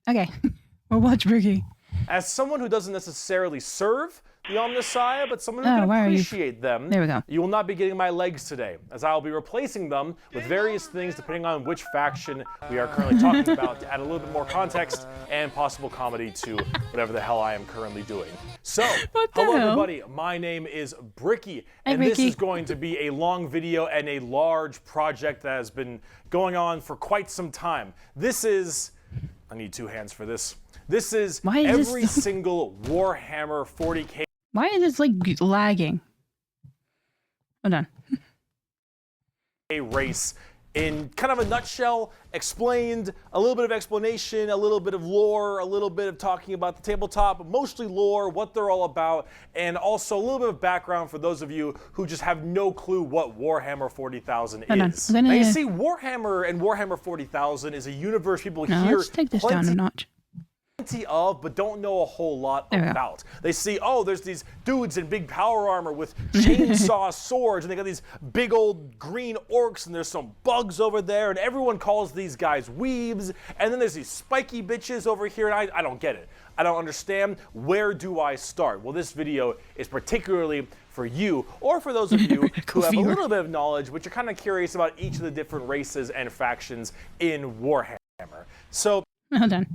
Okay, we'll watch Bricky. As someone who doesn't necessarily serve the Omnissiah, but someone who can why are you- appreciate them, There we go. you will not be getting my legs today, as I will be replacing them with various things depending on which faction we are currently talking about to add a little bit more context and possible comedy to whatever the hell I am currently doing. So, What the hello hell? everybody, my name is Bricky, Hi, and this Bricky. is going to be a long video and a large project that has been going on for quite some time. This is, I need two hands for this. This is Why is every this- single Warhammer 40k Why is this like lagging? Hold on. race in kind of a nutshell, explained, a little bit of explanation, a little bit of lore, a little bit of talking about the tabletop, but mostly lore, what they're all about, and also a little bit of background for those of you who just have no clue what Warhammer 40,000 Hold on. is. I'm gonna- Now you see, Warhammer and Warhammer 40,000 is a universe people No, hear let's take this down a notch. plenty of, but don't know a whole lot There we go. about. They see, oh, there's these dudes in big power armor with chainsaw swords, and they got these big old green orcs, and there's some bugs over there, and everyone calls these guys weebs, and then there's these spiky bitches over here, and I don't get it. I don't understand. Where do I start? Well, this video is particularly for you, or for those of you who have a little bit of knowledge, but you're kind of curious about each of the different races and factions in Warhammer. So, Hold on.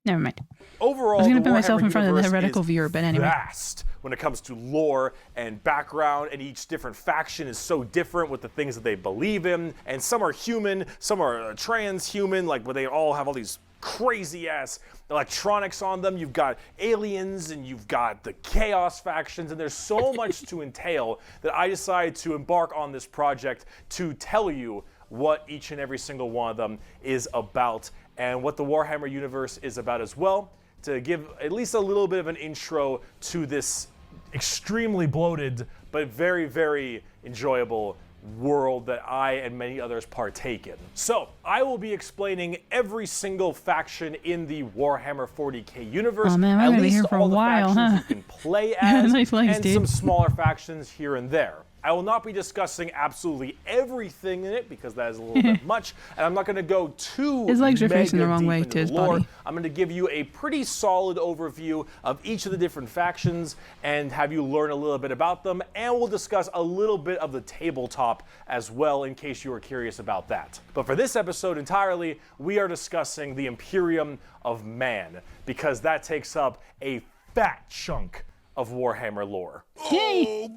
Never mind. overall, I was gonna the put myself Warhammer in front of the universe heretical is viewer, but anyway. vast when it comes to lore and background, and each different faction is so different with the things that they believe in, and some are human, some are transhuman, like where they all have all these crazy ass electronics on them. You've got aliens and you've got the chaos factions, and there's so much to entail that I decided to embark on this project to tell you what each and every single one of them is about, and what the Warhammer universe is about as well, to give at least a little bit of an intro to this extremely bloated but very, very enjoyable world that I and many others partake in. So, I will be explaining every single faction in the Warhammer 40k universe, Oh, man, we're at gonna be least here for all a the while, factions huh? you can play as, Nice legs, and dude. some smaller factions here and there. I will not be discussing absolutely everything in it because that is a little bit much, and I'm not going to go too His legs are facing the mega wrong deep way into to his the lore. body. I'm going to give you a pretty solid overview of each of the different factions and have you learn a little bit about them, and we'll discuss a little bit of the tabletop as well in case you are curious about that. But for this episode entirely, we are discussing the Imperium of Man, because that takes up a fat chunk of Warhammer lore. Yay!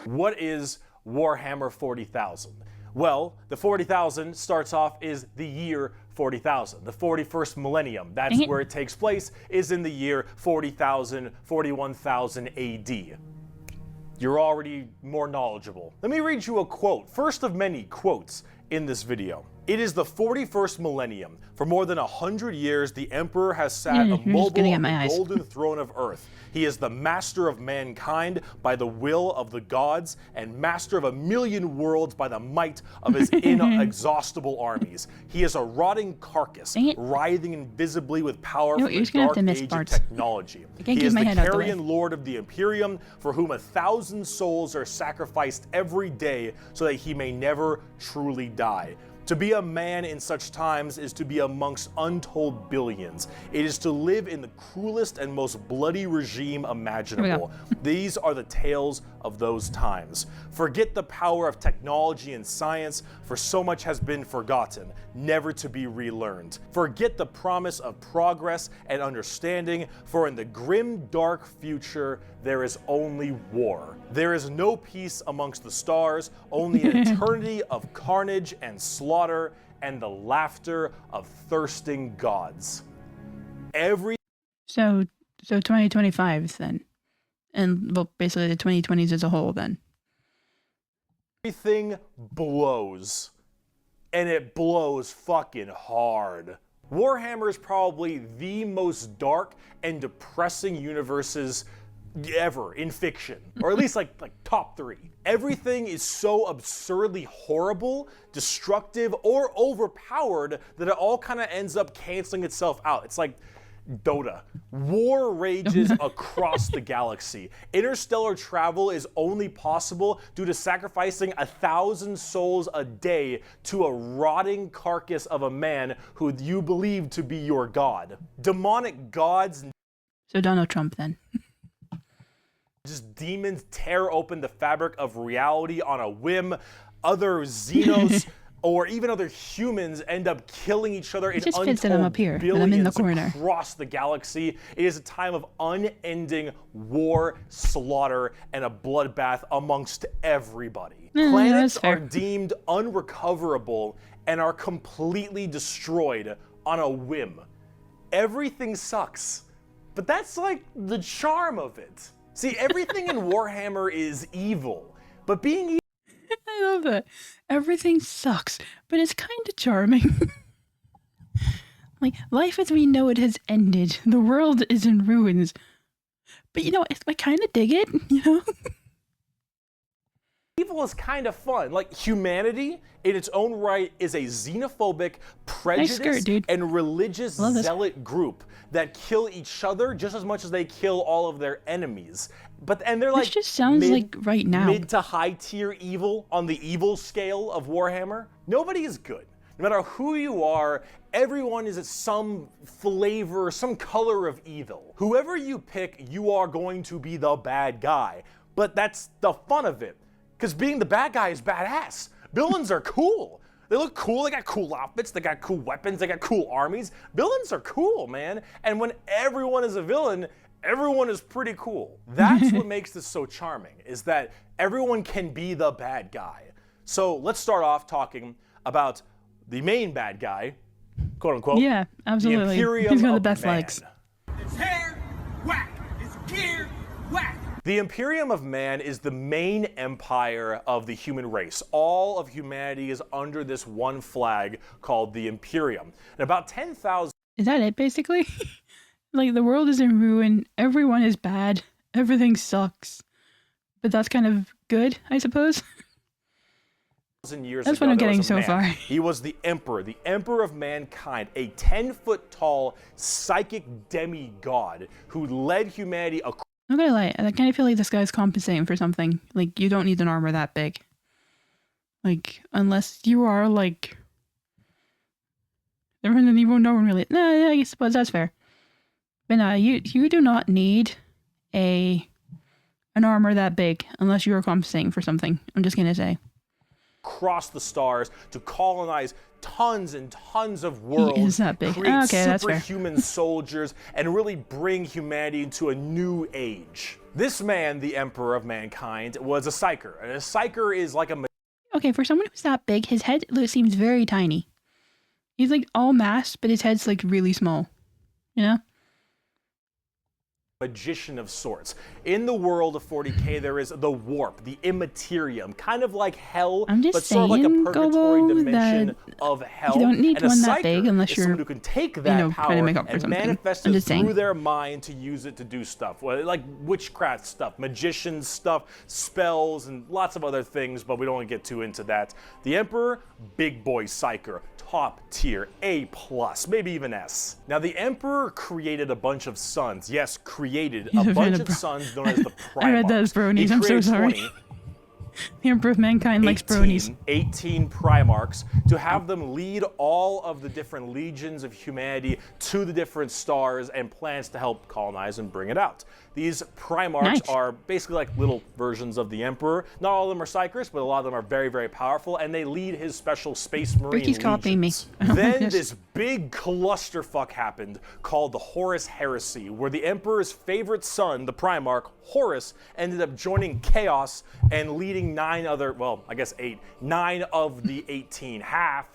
What is Warhammer 40,000? Well, the 40,000 starts off is the year 40,000, the 41st millennium. That's Dang it. where it takes place, is in the year 40,000, 41,000 AD. You're already more knowledgeable. Let me read you a quote, first of many quotes in this video. It is the 41st millennium. For more than 100 years, the Emperor has sat You're just immobile getting at on the my eyes. golden throne of Earth. He is the master of mankind by the will of the gods, and master of 1,000,000 worlds by the might of his inexhaustible armies. He is a rotting carcass, Dang it. writhing invisibly with power You know, from you're the just gonna have dark to miss age parts. of technology. I can't He keep is my the head out the way. carrion lord of the Imperium, for whom 1,000 souls are sacrificed every day so that he may never truly die. To be a man in such times is to be amongst untold billions. It is to live in the cruelest and most bloody regime imaginable. These are the tales of those times. Forget the power of technology and science, for so much has been forgotten, never to be relearned. Forget the promise of progress and understanding, for in the grim, dark future, there is only war. There is no peace amongst the stars, only an eternity of carnage and slaughter, and the laughter of thirsting gods. So 2025 then. And, well, basically the 2020s as a whole then. Everything blows. And it blows fucking hard. Warhammer is probably the most dark and depressing universes ever in fiction, or at least like top 3. Everything is so absurdly horrible, destructive, or overpowered that it all kind of ends up canceling itself out. It's like Dota. War rages across the galaxy. Interstellar travel is only possible due to sacrificing 1,000 souls a day to a rotting carcass of a man who you believe to be your god. Demonic gods. So Donald Trump then. Just demons tear open the fabric of reality on a whim. Other Xenos or even other humans end up killing each other in untold billions across the galaxy. It is a time of unending war, slaughter, and a bloodbath amongst everybody. Planets are deemed unrecoverable and are completely destroyed on a whim. Everything sucks, but that's like the charm of it. See, everything in Warhammer is evil, but being evil. I love that. Everything sucks, but it's kind of charming. Like, life as we know it has ended. The world is in ruins. But you know, I kind of dig it, you know? Evil is kind of fun. Like, humanity, in its own right, is a xenophobic, prejudiced, and religious zealot group that kill each other just as much as they kill all of their enemies. And they're like, this just sounds like right now. Mid to high tier evil on the evil scale of Warhammer. Nobody is good. No matter who you are, everyone is some flavor, some color of evil. Whoever you pick, you are going to be the bad guy. But that's the fun of it. Because being the bad guy is badass. Villains are cool. They look cool, they got cool outfits, they got cool weapons, they got cool armies. Villains are cool, man. And when everyone is a villain, everyone is pretty cool. That's what makes this so charming, is that everyone can be the bad guy. So let's start off talking about the main bad guy, quote unquote. Yeah, absolutely. The Imperium He's got the of best Man. legs. His hair, whack. His gear, whack. The Imperium of Man is the main empire of the human race. All of humanity is under this one flag called the Imperium. And about 10,000... Is that it, basically? Like, the world is in ruin, everyone is bad, everything sucks. But that's kind of good, I suppose. Years That's ago, what I'm getting so man. far. He was the Emperor of mankind, a 10-foot-tall psychic demigod who led humanity across... I'm not gonna lie, I kind of feel like this guy's compensating for something. Like, you don't need an armor that big. Like, unless you are, like... Resident Evil, no one really... No, I suppose that's fair. But no, you do not need an armor that big, unless you are compensating for something. I'm just gonna say. Across the stars to colonize tons and tons of worlds, he is that big. create Okay, superhuman soldiers, and really bring humanity into a new age. This man, the Emperor of Mankind, was a psyker. And a psyker is like a... Okay, for someone who's that big, his head seems very tiny. He's like all mass, but his head's like really small. You know? Magician of sorts. In the world of 40k, there is the warp, the immaterium, kind of like hell, but sort of like a purgatory dimension of hell. You don't need and one that big unless you're, someone who can take that power trying to make up for and something. manifest it through their mind to use it to do stuff, like witchcraft stuff, magician stuff, spells, and lots of other things, but we don't want to get too into that. The Emperor, big boy psyker. Top tier, A+, maybe even S. Now, the Emperor created a bunch of sons. Yes, created a bunch of sons known as the Primarchs. I read that as bronies, I'm so sorry. 20, the Emperor of Mankind likes bronies. 18 Primarchs to have them lead all of the different legions of humanity to the different stars and planets to help colonize and bring it out. These Primarchs are basically like little versions of the Emperor. Not all of them are psychers, but a lot of them are very, very powerful, and they lead his special Space Marine Bricky's copying me. Then this big clusterfuck happened called the Horus Heresy, where the Emperor's favorite son, the Primarch, Horus, ended up joining Chaos and leading 9 of the 18, half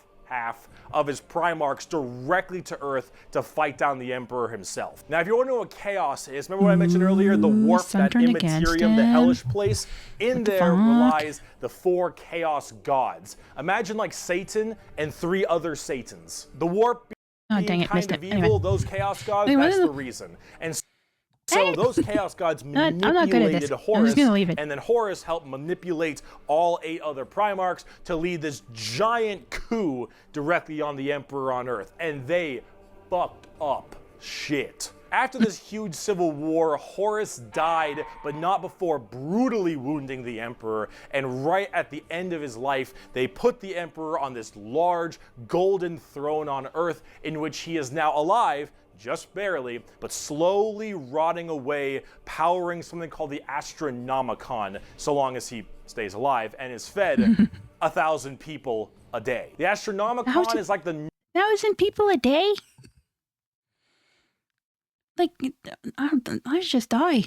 of his Primarchs directly to Earth to fight down the Emperor himself. Now, if you want to know what Chaos is, remember what I mentioned earlier? The warp, that immaterium, the hellish place? In there lies the 4 Chaos gods. Imagine like Satan and 3 other Satans. The warp being kind of evil, those Chaos gods, that's the reason. And so those Chaos gods manipulated Horus, and then Horus helped manipulate all 8 other Primarchs to lead this giant coup directly on the Emperor on Earth. And they fucked up shit. After this huge civil war, Horus died, but not before brutally wounding the emperor, and right at the end of his life, they put the emperor on this large golden throne on Earth, in which he is now alive, just barely, but slowly rotting away, powering something called the Astronomicon, so long as he stays alive, and is fed 1,000 people a day. The Astronomicon is like the... 1,000 people a day? Like, I should just die.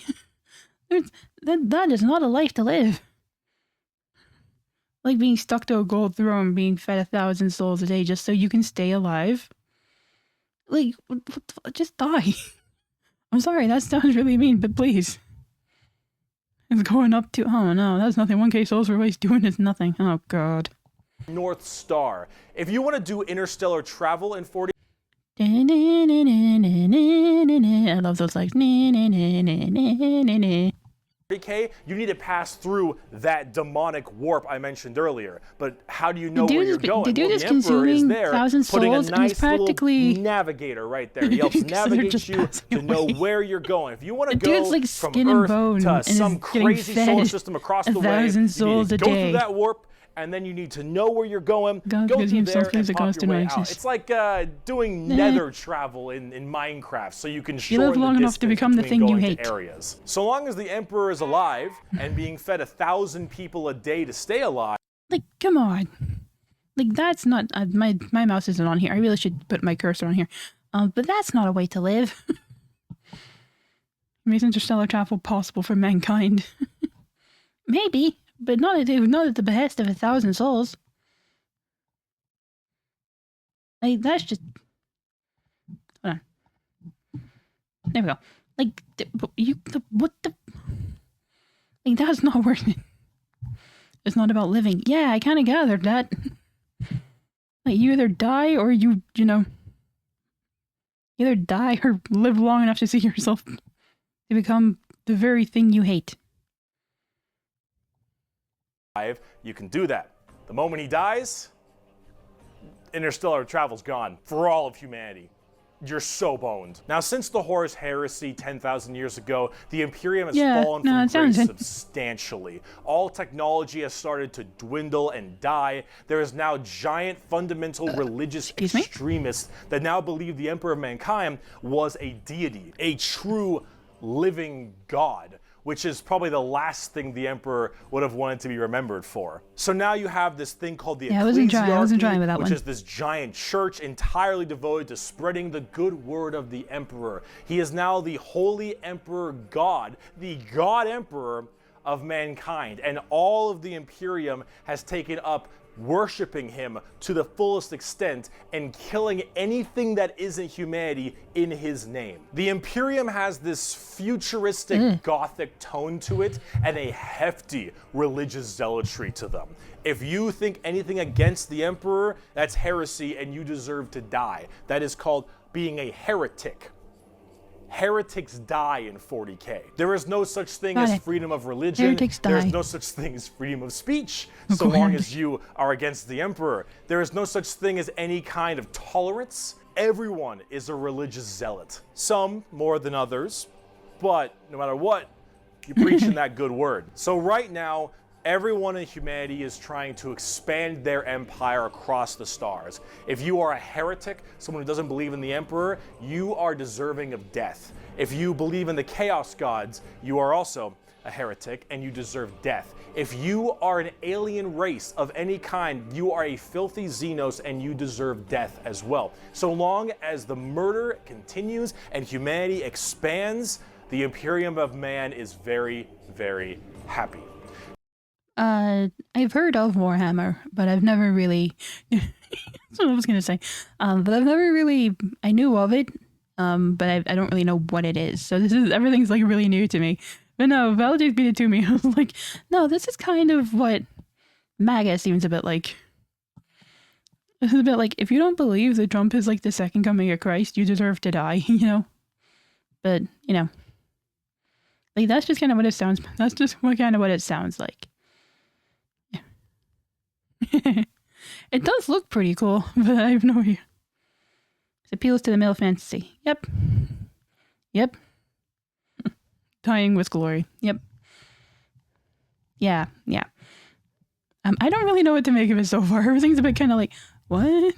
That is not a life to live. Like being stuck to a gold throne, being fed 1,000 souls a day just so you can stay alive. Like, just die. I'm sorry, that sounds really mean, but please. It's going up to, oh no, that's nothing. 1K souls for waste doing is nothing. Oh god. North Star. If you want to do interstellar travel in 40... I love those like 40K, you need to pass through that demonic warp I mentioned earlier. But how do you know where you're going? The dude well, is the Emperor is consuming there, 1,000 putting souls, a and he's nice practically little navigator right there. He helps navigate you to know where you're going. If you want to go like from skin and Earth bone to and some is getting crazy solar fed system across the way, 1,000 you need souls to a go day. through that warp, and then you need to know where you're going, God, go because through he there, himself and is a pop ghost your in way Oasis. out. It's like doing nether travel in Minecraft, so you can You live shorten long the enough to distance become the between thing you going to hate. areas. So long as the Emperor is alive and being fed 1,000 people a day to stay alive. Like, come on. Like, that's not, my mouse isn't on here. I really should put my cursor on here. But that's not a way to live. Makes interstellar travel possible for mankind. Maybe, but not at the behest of 1,000 souls. Like, that's just... Hold on. There we go. Like, what the... Like, that's not worth it. It's not about living. Yeah, I kind of gathered that. Like, you either die or you know... Either die or live long enough to see yourself to become the very thing you hate. You can do that. The moment he dies, interstellar travel's gone for all of humanity. You're so boned. Now, since the Horus heresy 10,000 years ago, the Imperium has fallen from grace substantially. All technology has started to dwindle and die. There is now giant fundamental religious extremists that now believe the Emperor of Mankind was a deity, a true living god, which is probably the last thing the Emperor would have wanted to be remembered for. So now you have this thing called the Ecclesiarchy, which is this giant church entirely devoted to spreading the good word of the Emperor. He is now the Holy Emperor God, the God Emperor of mankind, and all of the Imperium has taken up worshiping him to the fullest extent and killing anything that isn't humanity in his name. The Imperium has this futuristic gothic tone to it and a hefty religious zealotry to them. If you think anything against the Emperor, that's heresy and you deserve to die. That is called being a heretic. Heretics die in 40K. There is no such thing as freedom of religion. Heretics die. There is no such thing as freedom of speech, so long as you are against the Emperor. There is no such thing as any kind of tolerance. Everyone is a religious zealot. Some more than others, but no matter what, you're preaching that good word. So right now, everyone in humanity is trying to expand their empire across the stars. If you are a heretic, someone who doesn't believe in the Emperor, you are deserving of death. If you believe in the Chaos Gods, you are also a heretic and you deserve death. If you are an alien race of any kind, you are a filthy Xenos and you deserve death as well. So long as the murder continues and humanity expands, the Imperium of Man is very, very happy. I've heard of Warhammer, but I've never really, that's what I was going to say, but I've never really, I knew of it, but I don't really know what it is. So everything's like really new to me. But no, Validate beat it to me. I was like, no, this is kind of what MAGA seems a bit like. It's a bit like, if you don't believe that Trump is like the second coming of Christ, you deserve to die, you know? But, you know, like that's just kind of what it sounds, that's just kind of what it sounds like. It does look pretty cool, but I have no idea. It appeals to the male fantasy. Yep. Yep. Dying with glory. Yep. Yeah. I don't really know what to make of it so far. Everything's a bit kind of like, what?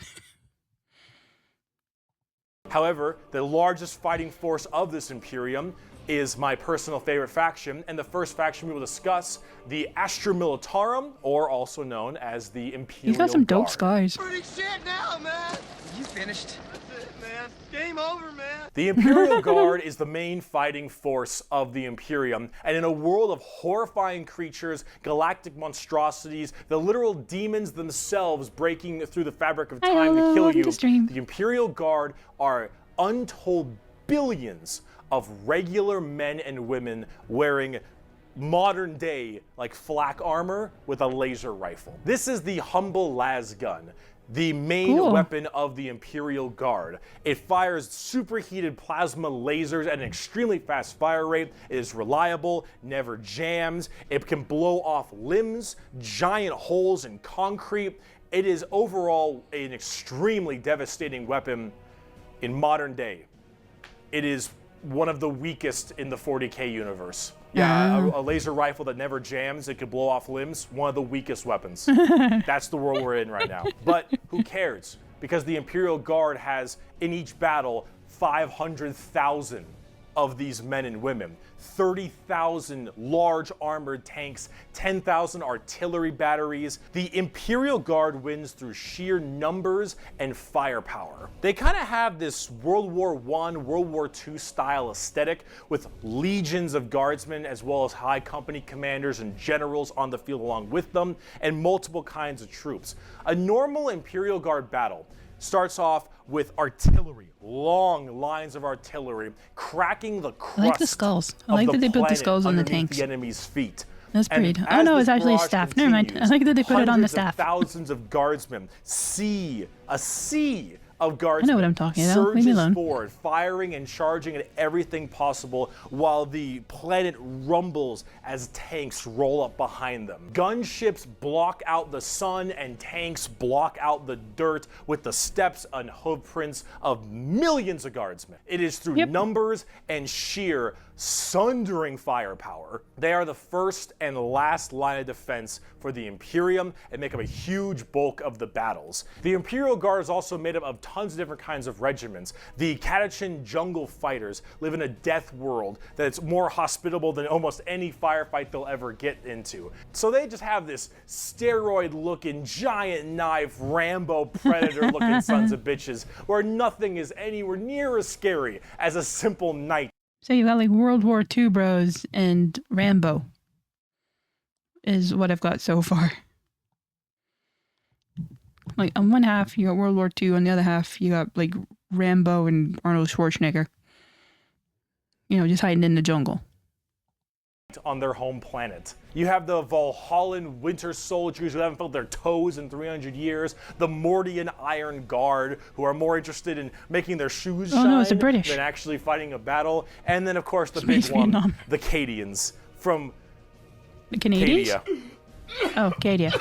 However, the largest fighting force of this Imperium is my personal favorite faction, and the first faction we will discuss, the Astra Militarum, or also known as the Imperial He's got some dope Guard. scars. Pretty shit now, man. You finished? That's it, man. Game over, man. The Imperial Guard is the main fighting force of the Imperium, and in a world of horrifying creatures, galactic monstrosities, the literal demons themselves breaking through the fabric of time to kill you, the Imperial Guard are untold billions of regular men and women wearing modern day like flak armor with a laser rifle. This is the humble las gun, the main weapon of the Imperial Guard. It fires superheated plasma lasers at an extremely fast fire rate. It is reliable, never jams. It can blow off limbs, giant holes in concrete. It is overall an extremely devastating weapon in modern day. It is one of the weakest in the 40K universe. Yeah, a laser rifle that never jams, it could blow off limbs, one of the weakest weapons. That's the world we're in right now. But who cares? Because the Imperial Guard has, in each battle, 500,000 of these men and women, 30,000 large armored tanks, 10,000 artillery batteries. The Imperial Guard wins through sheer numbers and firepower. They kind of have this World War I, World War II style aesthetic with legions of guardsmen as well as high company commanders and generals on the field along with them, and multiple kinds of troops. A normal Imperial Guard battle starts off with artillery, long lines of artillery, cracking the crust. I like the skulls. I like that they put the skulls on the tanks. The enemy's feet. That's pretty. Oh no, it's actually a staff. Never mind. I like that they put it on the staff. Thousands of guardsmen, a sea of guardsmen. I know what I'm talking about. Leave me alone. Surges forward, firing and charging at everything possible while the planet rumbles as tanks roll up behind them. Gunships block out the sun and tanks block out the dirt with the steps and hoof prints of millions of guardsmen. It is through numbers and sheer sundering firepower. They are the first and last line of defense for the Imperium and make up a huge bulk of the battles. The Imperial Guard is also made up of tons of different kinds of regiments. The Catachin Jungle Fighters live in a death world that's more hospitable than almost any firefight they'll ever get into. So they just have this steroid-looking, giant knife, Rambo Predator-looking sons of bitches where nothing is anywhere near as scary as a simple knight. So you got like World War II bros and Rambo is what I've got so far. Like on one half you got World War II, on the other half you got like Rambo and Arnold Schwarzenegger. You know, just hiding in the jungle. On their home planet. You have the Valhallan Winter Soldiers who haven't felt their toes in 300 years, the Mordian Iron Guard who are more interested in making their shoes shine than actually fighting a battle, and then of course the big one, the Cadians from the Canadians? Cadia. Oh, Cadia.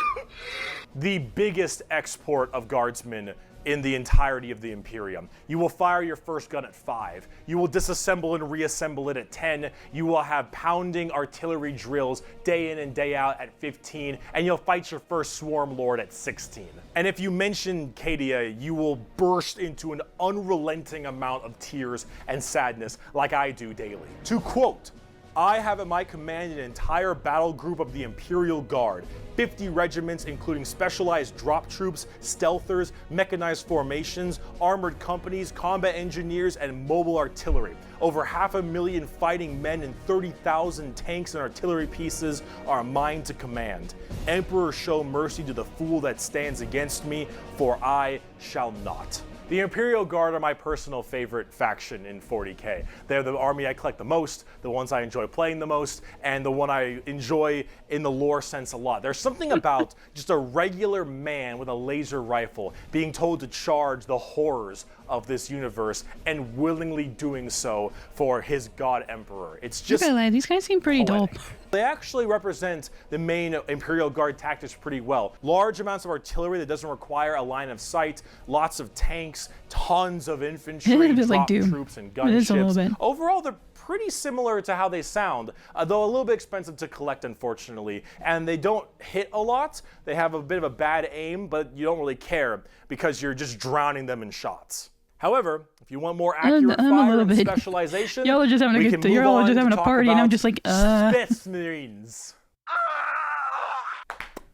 The biggest export of guardsmen in the entirety of the Imperium. You will fire your first gun at 5. You will disassemble and reassemble it at 10. You will have pounding artillery drills day in and day out at 15. And you'll fight your first Swarm Lord at 16. And if you mention Cadia, you will burst into an unrelenting amount of tears and sadness like I do daily. To quote, I have at my command an entire battle group of the Imperial Guard, 50 regiments including specialized drop troops, stealthers, mechanized formations, armored companies, combat engineers, and mobile artillery. Over 500,000 fighting men and 30,000 tanks and artillery pieces are mine to command. Emperor, show mercy to the fool that stands against me, for I shall not. The Imperial Guard are my personal favorite faction in 40K. They're the army I collect the most, the ones I enjoy playing the most, and the one I enjoy in the lore sense a lot. There's something about just a regular man with a laser rifle being told to charge the horrors of this universe and willingly doing so for his god emperor. It's just these guys seem pretty dope. They actually represent the main Imperial Guard tactics pretty well. Large amounts of artillery that doesn't require a line of sight, lots of tanks, tanks, tons of infantry, It is a bit like drop Doom. troops, and It is a little gunships. bit. Overall, they're pretty similar to how they sound, though a little bit expensive to collect, unfortunately. And they don't hit a lot. They have a bit of a bad aim, but you don't really care because you're just drowning them in shots. However, if you want more accurate fire and specialization, y'all are just having a good. You're all just having a party, and I'm just like, Space Marines.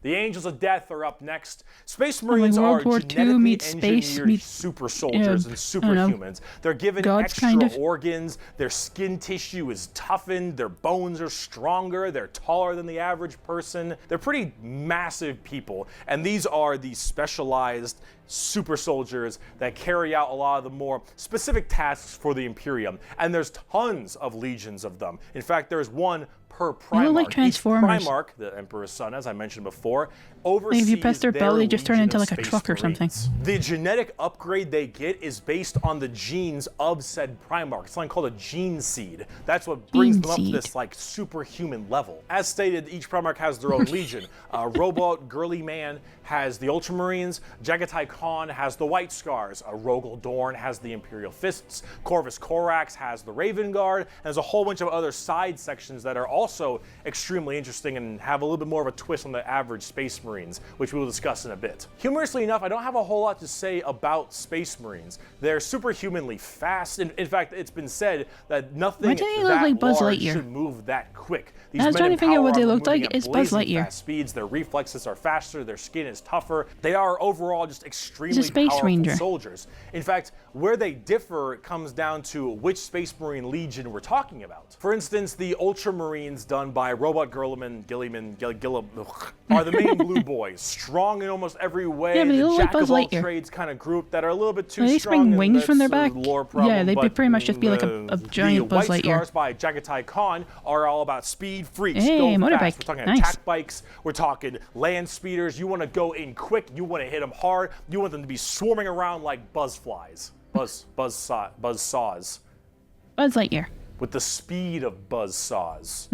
The Angels of Death are up next. Space Marines are genetically engineered super soldiers and superhumans. They're given extra organs, their skin tissue is toughened, their bones are stronger, they're taller than the average person. They're pretty massive people, and these are the specialized super soldiers that carry out a lot of the more specific tasks for the Imperium. And there's tons of legions of them. In fact, there's one per Primarch. Like Transformers. Each Primarch, the Emperor's son, as I mentioned before, oversees if you press their belt, they just turn into like a truck or something. The genetic upgrade they get is based on the genes of said Primarch. It's something called a gene seed. That's what brings them up to this like superhuman level. As stated, each Primarch has their own legion. Robot Girly Man has the Ultramarines. Jagatai Khan has the White Scars. Rogel Dorn has the Imperial Fists. Corvus Corax has the Raven Guard. And there's a whole bunch of other side sections that are also extremely interesting and have a little bit more of a twist on the average Space Marines, which we will discuss in a bit. Humorously enough, I don't have a whole lot to say about Space Marines. They're superhumanly fast. In fact, it's been said that nothing that large should move that quick. These I was trying to figure out what they looked like. It's Buzz Lightyear. Fast speeds, their reflexes are faster, their skin is tougher. They are overall just extremely Space powerful Ranger. soldiers. In fact, where they differ comes down to which Space Marine Legion we're talking about. For instance, the Ultramarines done by Robot Gilliman are the main blue boys, strong in almost every way. Yeah, but they the look like jack Buzz of all Lightyear. trades kind of group that are a little bit too Are they strong. spring wings from their that's a back? lore problem, Yeah, they'd pretty much just be like a the giant Buzz White Lightyear. Scars by Jagatai Khan are all about speed, freaks, Hey, go motorbike. fast. We're talking attack bikes, we're talking land speeders. You want to go in quick, you want to hit them hard, you want them to be swarming around like buzzflies. Buzz saws. Buzz Lightyear. With the speed of buzz saws.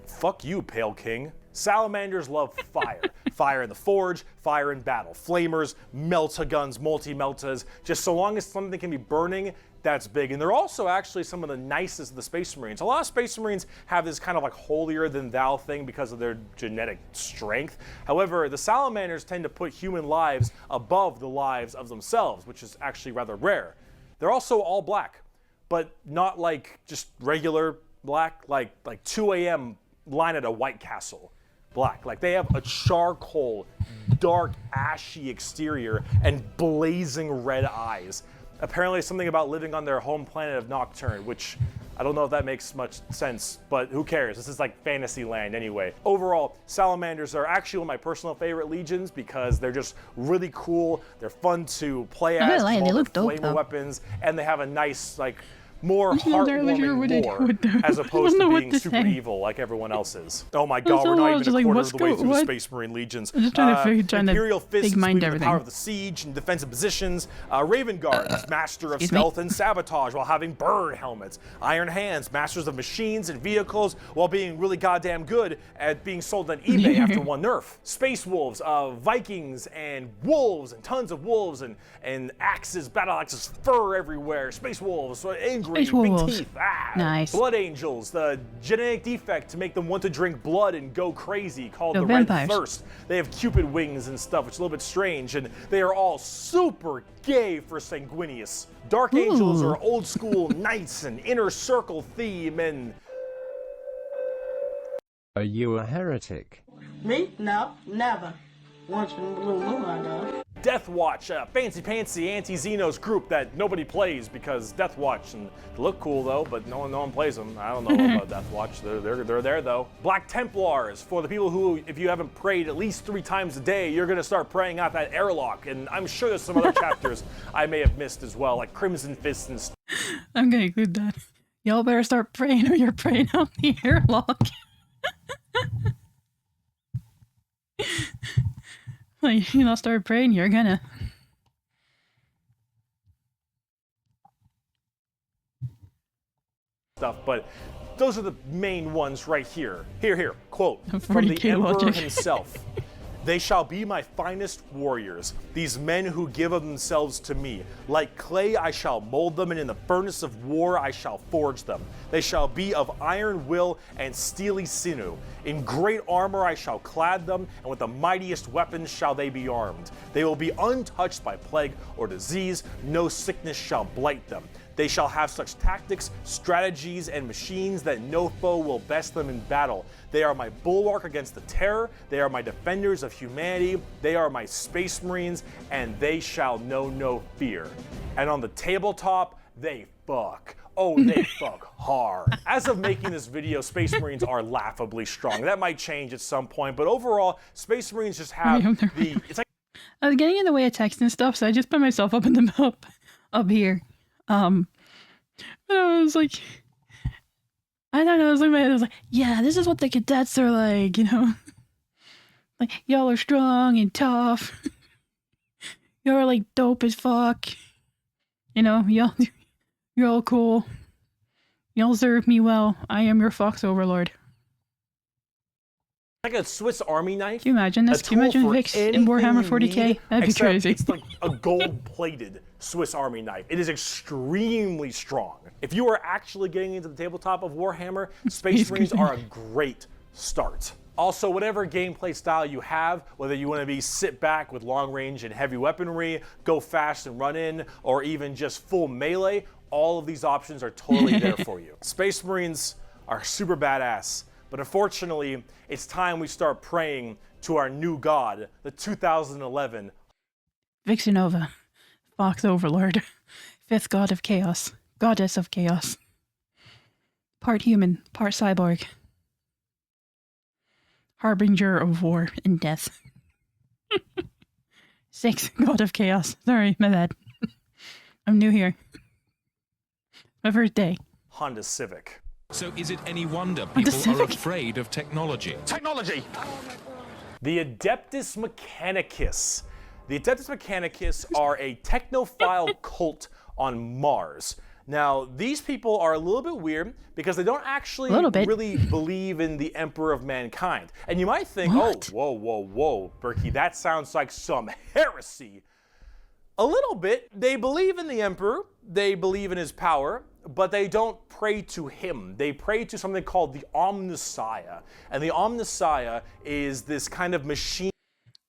Fuck you, Pale King. Salamanders love fire. Fire in the forge, fire in battle. Flamers, melta-guns, multi-meltas. Just so long as something can be burning, that's big. And they're also actually some of the nicest of the Space Marines. A lot of Space Marines have this kind of like holier than thou thing because of their genetic strength. However, the Salamanders tend to put human lives above the lives of themselves, which is actually rather rare. They're also all black, but not like just regular black, like 2 a.m. line at a White Castle black. Like they have a charcoal, dark, ashy exterior and blazing red eyes. Apparently something about living on their home planet of Nocturne, which I don't know if that makes much sense, but who cares? This is like fantasy land anyway. Overall, Salamanders are actually one of my personal favorite legions because they're just really cool. They're fun to play as. They look dope, flamer though. weapons, and they have a nice, like, more heartwarming lore as opposed to being super evil like everyone else's. Oh my god, we're not even a quarter of the way through the Space Marine Legions. I'm just trying to Imperial Fists, mind the everything. power of the siege and defensive positions. Raven Guards, master of stealth and sabotage while having bird helmets. Iron Hands, masters of machines and vehicles while being really goddamn good at being sold on eBay after one nerf. Space Wolves, Vikings and wolves and tons of wolves and axes, battle axes, fur everywhere. Space Wolves, angry, big teeth. Nice. Blood Angels, the genetic defect to make them want to drink blood and go crazy, called the vampires. Red Thirst. They have Cupid wings and stuff, which is a little bit strange, and they are all super gay for Sanguinius. Dark Angels are old school knights and inner circle theme and... Are you a heretic? Me? No, never. Once in a blue moon, I know. Death Watch, a fancy-pantsy anti-Xenos group that nobody plays because Death Watch, and they look cool though, but no one plays them. I don't know about Death Watch. They're there though. Black Templars, for the people who, if you haven't prayed at least 3 times a day, you're gonna start praying out that airlock, and I'm sure there's some other chapters I may have missed as well, like Crimson Fists and stuff. I'm gonna include that. Y'all better start praying or you're praying out the airlock. Like, you know, start praying, you're gonna. Stuff, but those are the main ones right here. Here, quote from the 40K Emperor logic. himself. They shall be my finest warriors, these men who give of themselves to me. Like clay I shall mold them, and in the furnace of war I shall forge them. They shall be of iron will and steely sinew. In great armor I shall clad them, and with the mightiest weapons shall they be armed. They will be untouched by plague or disease, no sickness shall blight them. They shall have such tactics, strategies, and machines that no foe will best them in battle. They are my bulwark against the terror. They are my defenders of humanity. They are my space marines, and they shall know no fear. And on the tabletop, they fuck. Oh, they fuck hard. As of making this video, Space Marines are laughably strong. That might change at some point, but overall, Space Marines just have the... It's like... I was getting in the way of text and stuff, so I just put myself up in the map up here. But I was like, I don't know, I was looking at it, I was like, yeah, this is what the cadets are like, you know? Like, y'all are strong and tough. Y'all are like dope as fuck. You know, you're all cool. Y'all serve me well. I am your fox overlord. Like a Swiss Army knife. Can you imagine this? Can you imagine Vyx in Warhammer 40k? That'd be crazy. It's like a gold-plated Swiss Army knife. It is extremely strong. If you are actually getting into the tabletop of Warhammer, Space Marines are a great start. Also, whatever gameplay style you have, whether you want to be sit back with long range and heavy weaponry, go fast and run in, or even just full melee, all of these options are totally there for you. Space Marines are super badass. But unfortunately, it's time we start praying to our new god, the 2011 Vyxenova, Fox Overlord, 5th god of chaos, goddess of chaos. Part human, part cyborg. Harbinger of war and death. 6th god of chaos. Sorry, my bad. I'm new here. My first day. Honda Civic. So is it any wonder people are afraid of technology? Technology! The Adeptus Mechanicus. The Adeptus Mechanicus are a technophile cult on Mars. Now, these people are a little bit weird because they don't actually really believe in the Emperor of Mankind. And you might think, what? Oh, whoa, Bricky, that sounds like some heresy. A little bit. They believe in the Emperor, they believe in his power, but they don't pray to him. They pray to something called the Omnissiah. And the Omnissiah is this kind of machine.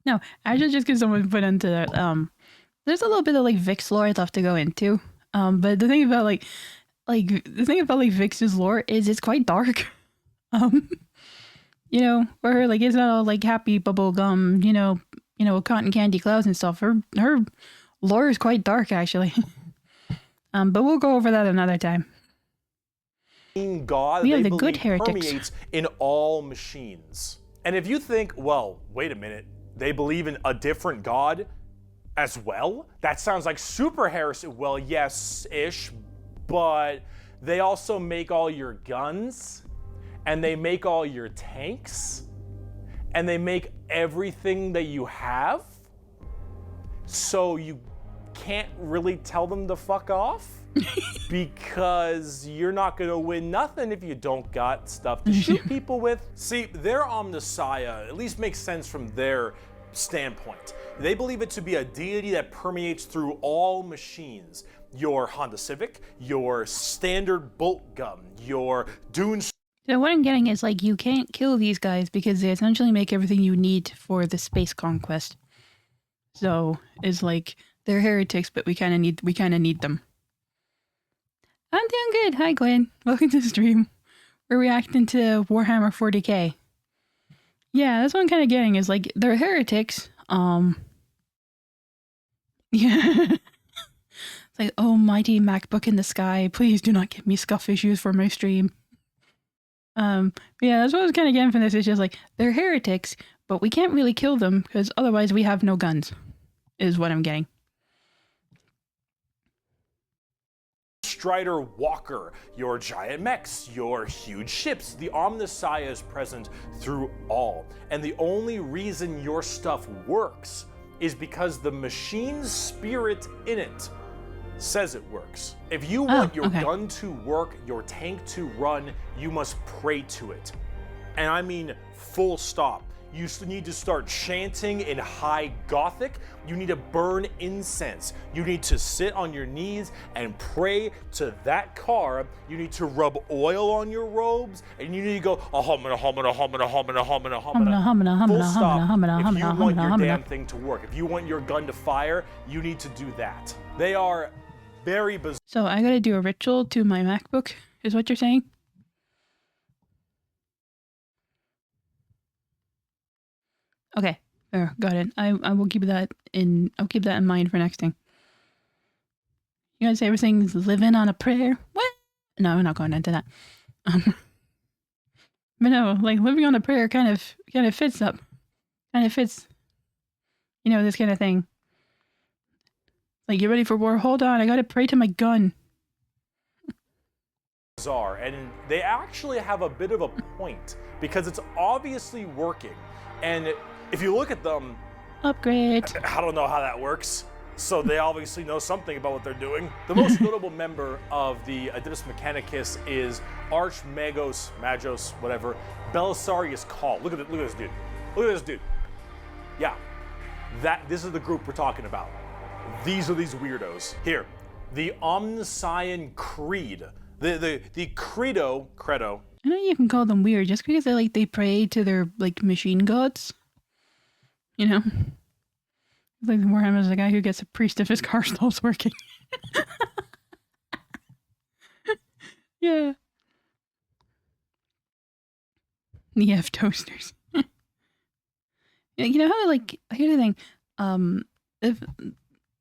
No, actually just because someone put into that, there's a little bit of like Vyx lore I'd love to go into. But the thing about like Vyx's lore is it's quite dark. You know, where like it's not all like happy bubble gum, you know, cotton candy clouds and stuff. Her lore is quite dark actually. But we'll go over that another time. God, we have they the good heretics. Permeates in all machines. And if you think, well, wait a minute, they believe in a different God as well? That sounds like super heresy. Well, yes-ish, but they also make all your guns, and they make all your tanks, and they make everything that you have. So you can't really tell them to fuck off because you're not going to win nothing if you don't got stuff to shoot people with. See, their Omnissiah at least makes sense from their standpoint. They believe it to be a deity that permeates through all machines. Your Honda Civic, your standard bolt gun, your Dune. So what I'm getting is like you can't kill these guys because they essentially make everything you need for the space conquest. So it's like they're heretics, but we kind of need them. I'm doing good. Hi, Glenn. Welcome to the stream. We're reacting to Warhammer 40k. Yeah, that's what I'm kind of getting is like they're heretics. Yeah. It's like, oh, mighty MacBook in the sky, please do not give me scuff issues for my stream. Yeah, that's what I was kind of getting from this. It's just like they're heretics, but we can't really kill them because otherwise we have no guns. Is what I'm getting. Strider Walker, your giant mechs, your huge ships. The Omnissiah is present through all. And the only reason your stuff works is because the machine's spirit in it says it works. If you want your gun to work, your tank to run, you must pray to it. And I mean full stop. you need to start chanting in high Gothic. You need to burn incense. You need to sit on your knees and pray to that car. You need to rub oil on your robes, and you need to go humana, humana, humana, humana, humana, humana. Full stop. If you want your damn thing to work, if you want your gun to fire, you need to do that. They are very bizarre. So I gotta do a ritual to my MacBook, is what you're saying? Okay, there, got it. I will keep that in. I'll keep that in mind for next thing. You guys say everything's living on a prayer? What? No, I'm not going into that. But no, like living on a prayer kind of fits up. Kind of fits. You know, this kind of thing. Like, you ready for war? Hold on, I gotta pray to my gun. Bizarre, and they actually have a bit of a point because it's obviously working. And if you look at them, Upgrade. I don't know how that works. So they obviously know something about what they're doing. The most notable member of the Adeptus Mechanicus is Archmagos, Magos, whatever, Belisarius Call. Look at this dude. Look at this dude. Yeah, this is the group we're talking about. These are these weirdos. Here, the Omniscient Creed. The credo. I know you can call them weird just because they pray to their like machine gods. You know? It's like Warhammer is the guy who gets a priest if his car stops working. Yeah. The F toasters. You know how here's the thing. If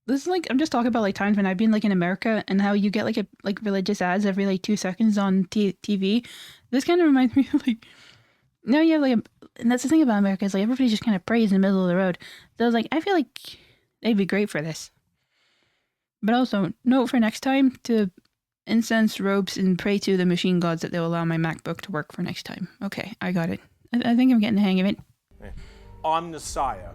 this is I'm just talking about times when I've been in America and how you get religious ads every 2 seconds on TV. This kind of reminds me of now you have and that's the thing about America is everybody just kind of prays in the middle of the road. So I feel like they'd be great for this. But also note for next time to incense robes and pray to the machine gods that they'll allow my MacBook to work for next time. Okay, I got it. I think I'm getting the hang of it. Omnissiah.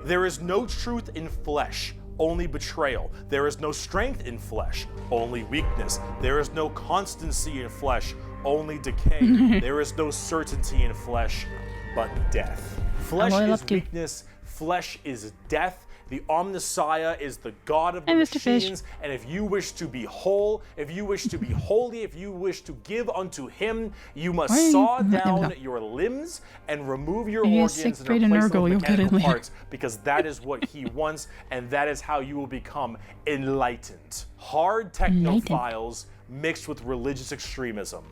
There is no truth in flesh, only betrayal. There is no strength in flesh, only weakness. There is no constancy in flesh, only decay. There is no certainty in flesh, but death. Flesh is weakness, flesh is death. The Omnissiah is the god of the machines, and if you wish to be whole, if you wish to be holy, if you wish to give unto him, you must saw down your limbs and remove your organs and replace them with mechanical parts, because that is what he wants, and that is how you will become enlightened. Hard technophiles mixed with religious extremism.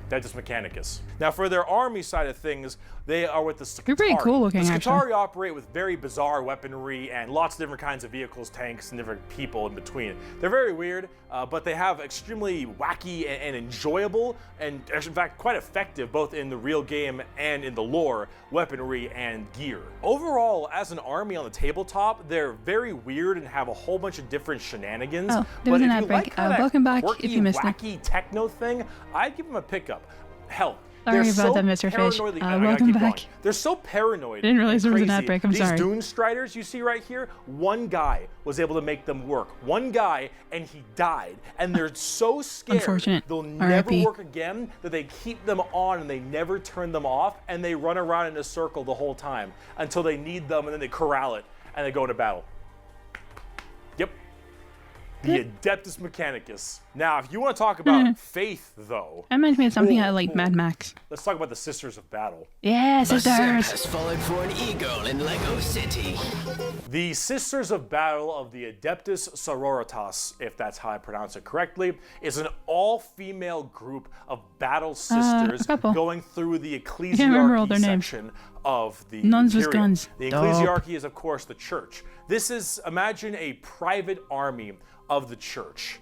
Adeptus Mechanicus. Now, for their army side of things, they are with the Scutari. They're pretty cool looking, the Scutari actually. operate with very bizarre weaponry and lots of different kinds of vehicles, tanks, and different people in between. They're very weird, but they have extremely wacky and enjoyable, and in fact quite effective both in the real game and in the lore, weaponry and gear. Overall, as an army on the tabletop, they're very weird and have a whole bunch of different shenanigans. Oh, there was an ad break. Welcome back quirky, if you missed it. wacky techno thing, I'd give them a pickup. Hell, sorry about that, Mr. Fish. Welcome back. They're so paranoid. I didn't realize there was an ad crazy. break. I'm sorry. These Dune Striders you see right here, one guy was able to make them work. One guy, and he died. And they're so scared Unfortunate. they'll never RIP. work again that they keep them on and they never turn them off, and they run around in a circle the whole time until they need them, and then they corral it and they go into battle. Yep. The Adeptus Mechanicus. Now, if you want to talk about faith, though... That reminds me of something I like Mad Max. Let's talk about the Sisters of Battle. Yeah, sisters! has fallen for an eagle in Lego City. The Sisters of Battle of the Adeptus Sororitas, if that's how I pronounce it correctly, is an all-female group of battle sisters going through the ecclesiarchy section of the Nuns with Imperium. guns. The ecclesiarchy is, of course, the church. This is, imagine a private army of the church,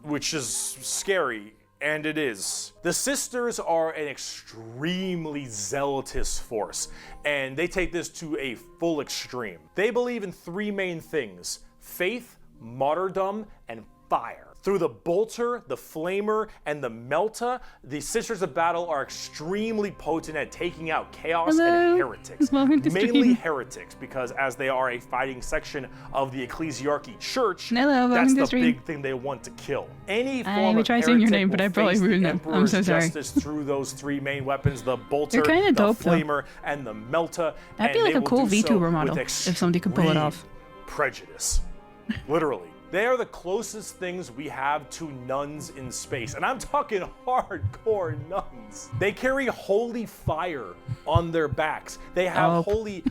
which is scary, and it is. The sisters are an extremely zealotous force, and they take this to a full extreme. They believe in three main things: faith, martyrdom, and fire. Through the Bolter, the Flamer, and the Melta, the Sisters of Battle are extremely potent at taking out chaos and heretics. Mainly heretics, because as they are a fighting section of the Ecclesiarchy Church, that's the big thing they want to kill. Any form of heretic your name, but I probably ruined it. I'm so sorry. Justice through those three main weapons, the Bolter, the dope, Flamer, and the Melta. That'd be like a cool Vtuber model if somebody could pull it off. Prejudice. Literally. They are the closest things we have to nuns in space. And I'm talking hardcore nuns. They carry holy fire on their backs. They have holy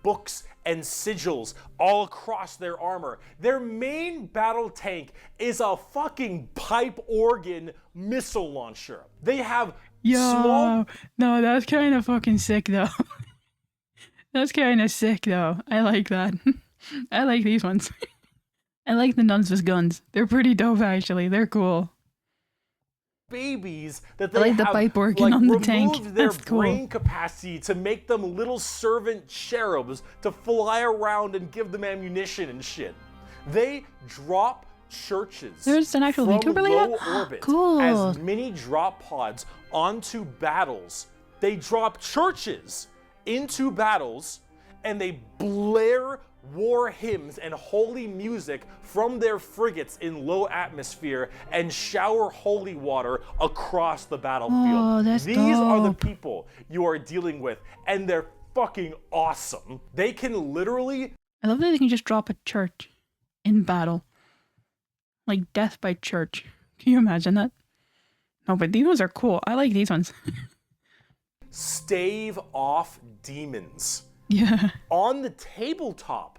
books and sigils all across their armor. Their main battle tank is a fucking pipe organ missile launcher. They have small... No, that's kind of fucking sick though. That's kind of sick though. I like that. I like these ones. I like the nuns with guns. They're pretty dope, actually. They're cool. Babies that they I like the pipe organ on the tank. Removed their That's cool. brain capacity to make them little servant cherubs to fly around and give them ammunition and shit. They drop churches There's an actual from Vtuber low like that? orbit Cool. as mini drop pods onto battles. They drop churches into battles and they blare war hymns and holy music from their frigates in low atmosphere and shower holy water across the battlefield. These are the people you are dealing with, and they're fucking awesome. They can literally... I love that they can just drop a church in battle. Like death by church. Can you imagine that? No, but these ones are cool. I like these ones. stave off demons. Yeah. On the tabletop,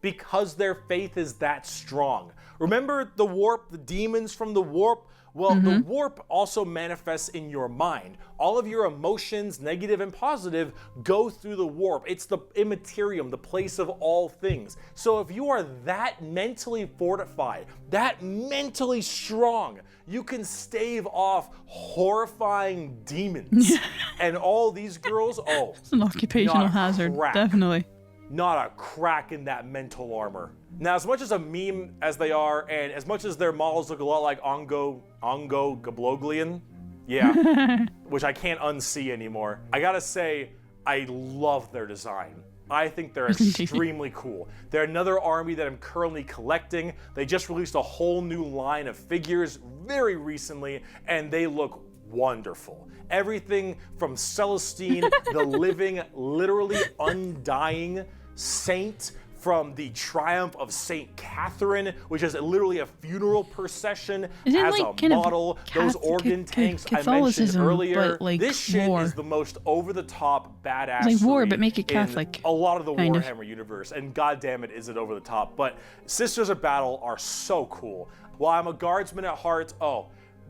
because their faith is that strong. Remember the warp, the demons from the warp? Well, the warp also manifests in your mind. All of your emotions, negative and positive, go through the warp. It's the immaterium, the place of all things. So if you are that mentally fortified, that mentally strong, you can stave off horrifying demons. And all these girls, it's an occupational hazard, definitely. Not a crack in that mental armor. Now, as much as a meme as they are, and as much as their models look a lot like Ongo Gabloglian, yeah, which I can't unsee anymore, I gotta say, I love their design. I think they're extremely cool. They're another army that I'm currently collecting. They just released a whole new line of figures very recently, and they look wonderful. Everything from Celestine, the living, literally undying saint, from the triumph of Saint Catherine, which is literally a funeral procession as a model. Those organ tanks I mentioned earlier. This shit is the most over-the-top badass. Like war, but make it Catholic. A lot of the Warhammer universe, and goddamn it, is it over the top. But Sisters of Battle are so cool. While I'm a guardsman at heart,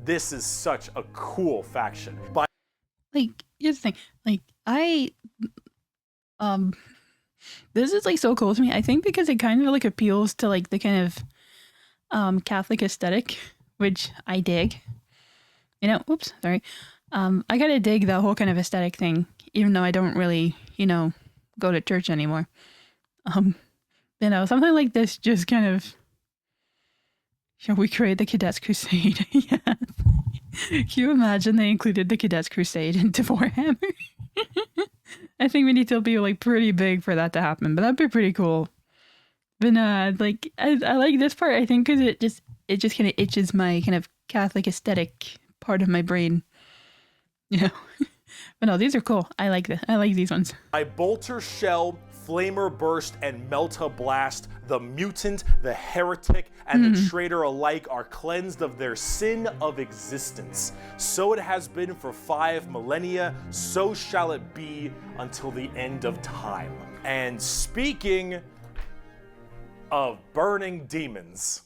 this is such a cool faction. Like, here's the thing. Like, this is like so cool to me. I think because it kind of like appeals to like the kind of Catholic aesthetic, which I dig. You know, oops, sorry. I kind of dig that whole kind of aesthetic thing, even though I don't really, go to church anymore. Something like this just kind of, shall we create the Cadets Crusade? Yes. Can you imagine they included the Cadets Crusade into Warhammer? I think we need to be like pretty big for that to happen, but that'd be pretty cool. But I like this part, I think, because it just kind of itches my kind of Catholic aesthetic part of my brain. But no, these are cool. I like these ones. My Bolter Shell, Flamer Burst, and Melta Blast, the mutant, the heretic, and the traitor alike are cleansed of their sin of existence. So it has been for 5 millennia, so shall it be until the end of time. And speaking of burning demons,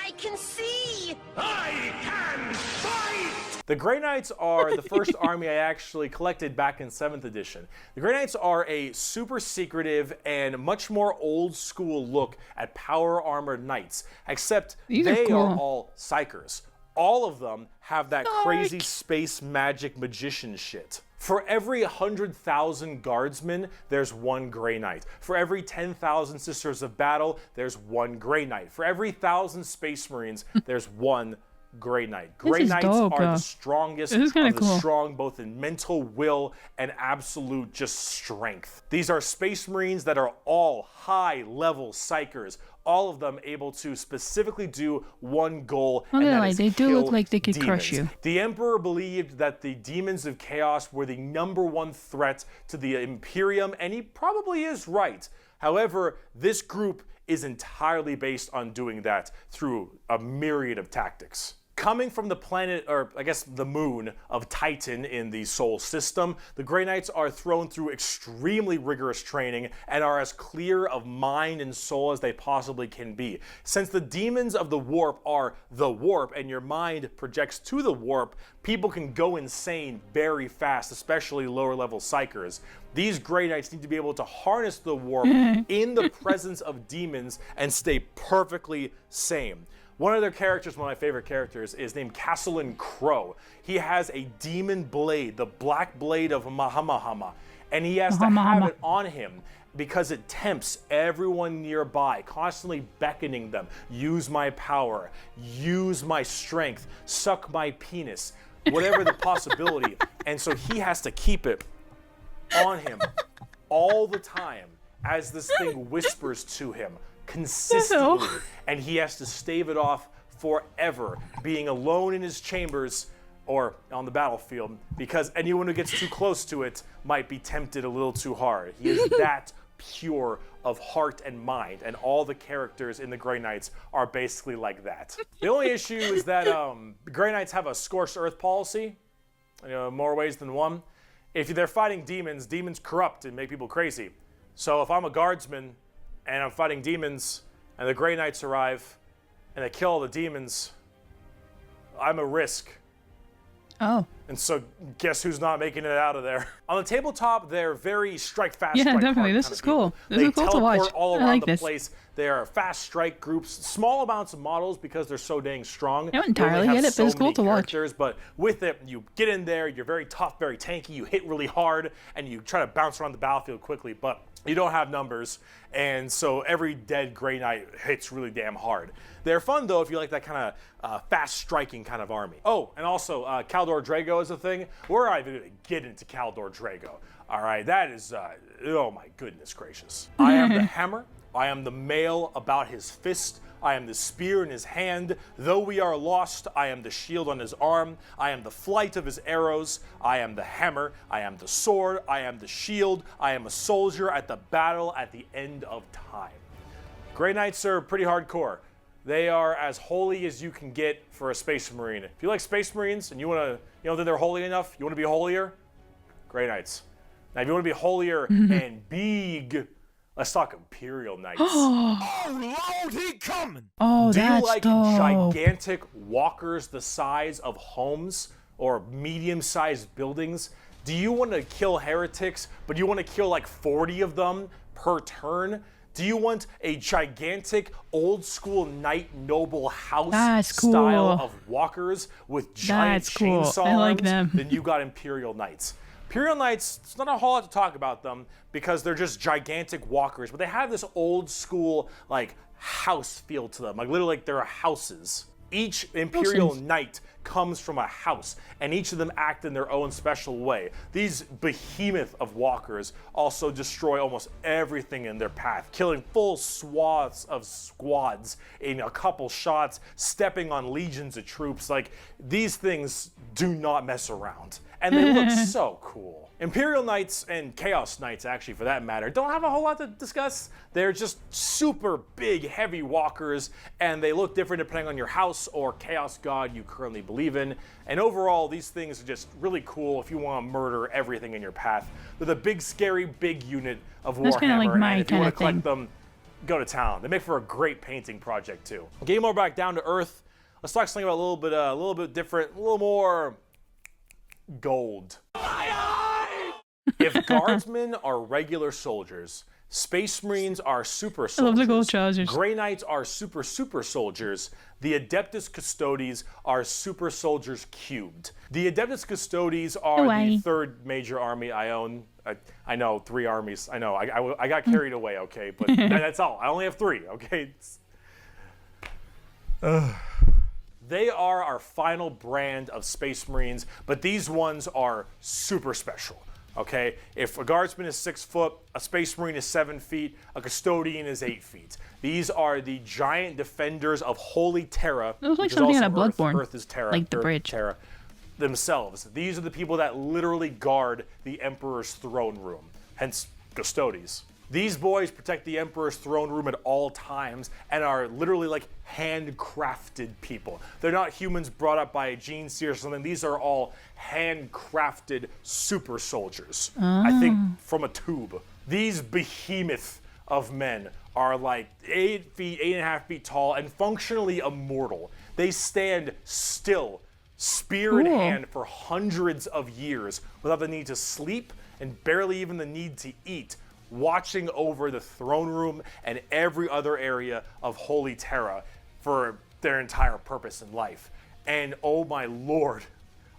I can see! I can fight! the Grey Knights are the first army I actually collected back in 7th edition. The Grey Knights are a super secretive and much more old school look at power armored knights, except they are all psychers. All of them have that crazy space magic magician shit. For every 100,000 guardsmen, there's one Grey Knight. For every 10,000 Sisters of Battle, there's one Grey Knight. For every 1,000 Space Marines, there's one Grey Knight. Grey Knights dope, are the strongest This is of kinda the cool. strong, both in mental will and absolute just strength. These are Space Marines that are all high-level psychers, all of them able to specifically do one goal, Well, and they're that like- is they do look kill like they could crush demons. you. The Emperor believed that the demons of chaos were the #1 threat to the Imperium, and he probably is right. However, this group is entirely based on doing that through a myriad of tactics. Coming from the planet, or I guess the moon of Titan in the Sol system, the Grey Knights are thrown through extremely rigorous training and are as clear of mind and soul as they possibly can be. Since the demons of the warp are the warp and your mind projects to the warp, people can go insane very fast, especially lower level psychers. These Grey Knights need to be able to harness the warp in the presence of demons and stay perfectly sane. One of their characters, one of my favorite characters, is named Castellan Crow. He has a demon blade, the black blade of Mahamahama, and he has to have it on him because it tempts everyone nearby, constantly beckoning them, use my power, use my strength, suck my penis, whatever the possibility. And so he has to keep it on him all the time as this thing whispers to him consistently, and he has to stave it off forever, being alone in his chambers or on the battlefield, because anyone who gets too close to it might be tempted a little too hard. He is that pure of heart and mind, and all the characters in the Grey Knights are basically like that. The only issue is that Grey Knights have a scorched earth policy, more ways than one. If they're fighting demons, demons corrupt and make people crazy. So if I'm a guardsman and I'm fighting demons, and the Grey Knights arrive, and they kill all the demons, I'm a risk. Oh. And so guess who's not making it out of there? On the tabletop, they're very strike fast, Yeah, strike definitely. hard This kind is of people. cool. This They is cool to teleport watch. all I around like the this. place. They are fast strike groups, small amounts of models because they're so dang strong. I don't They only entirely have get it, but so it's cool many to watch. characters, but with it, you get in there, you're very tough, very tanky, you hit really hard, and you try to bounce around the battlefield quickly, but you don't have numbers, and so every dead Grey Knight hits really damn hard. They're fun, though, if you like that kind of fast-striking kind of army. Oh, and also, Caldor Drago is a thing. We're not even going to get into Caldor Drago. All right, that is, oh my goodness gracious. I am the hammer. I am the mail about his fist. I am the spear in his hand. Though we are lost, I am the shield on his arm. I am the flight of his arrows. I am the hammer. I am the sword. I am the shield. I am a soldier at the battle at the end of time. Grey Knights are pretty hardcore. They are as holy as you can get for a Space Marine. If you like Space Marines and you don't think they're holy enough, you want to be holier? Grey Knights. Now, if you want to be holier and big, let's talk Imperial Knights. Oh, Lord, he coming! Oh, Do you that's like dope. gigantic walkers the size of homes or medium-sized buildings? Do you want to kill heretics, but you want to kill like 40 of them per turn? Do you want a gigantic old-school knight noble house That's style cool. of walkers with giant That's cool. chainsaw I like arms? them. Then you got Imperial Knights. Imperial Knights, it's not a whole lot to talk about them because they're just gigantic walkers, but they have this old school like house feel to them, like literally like they're houses. Each Imperial Knight comes from a house, and each of them act in their own special way. These behemoth of walkers also destroy almost everything in their path, killing full swaths of squads in a couple shots, stepping on legions of troops. Like, these things do not mess around, and they look so cool. Imperial Knights and Chaos Knights, actually, for that matter, don't have a whole lot to discuss. They're just super big, heavy walkers, and they look different depending on your house or chaos god you currently believe in. And overall, these things are just really cool if you want to murder everything in your path. They're the big, scary, big unit of That's kinda Warhammer, like my and if you want kinda to collect thing. them, go to town. They make for a great painting project, too. Getting more back down to earth, let's talk something about a little bit different, a little more gold. If guardsmen are regular soldiers, Space Marines are super I love the gold soldiers. trousers. Grey Knights are super soldiers. The Adeptus Custodes are super soldiers cubed. The Adeptus Custodes are the third major army I own. I know, 3 armies. I know, I got carried away, okay? But that's all. I only have 3, okay? They are our final brand of Space Marines, but these ones are super special. Okay, if a guardsman is 6 foot, a Space Marine is 7 feet, a custodian is 8 feet. These are the giant defenders of Holy Terra. It was like which is something also out of Bloodborne. Earth is Terra. Like the Earth, bridge. Terra themselves. These are the people that literally guard the Emperor's throne room, hence Custodes. These boys protect the Emperor's throne room at all times and are literally like handcrafted people. They're not humans brought up by a gene seer or something. These are all handcrafted super soldiers. I think from a tube. These behemoth of men are like 8 feet, 8.5 feet tall and functionally immortal. They stand still, spear in hand for hundreds of years without the need to sleep and barely even the need to eat, watching over the throne room and every other area of Holy Terra for their entire purpose in life. And oh my lord,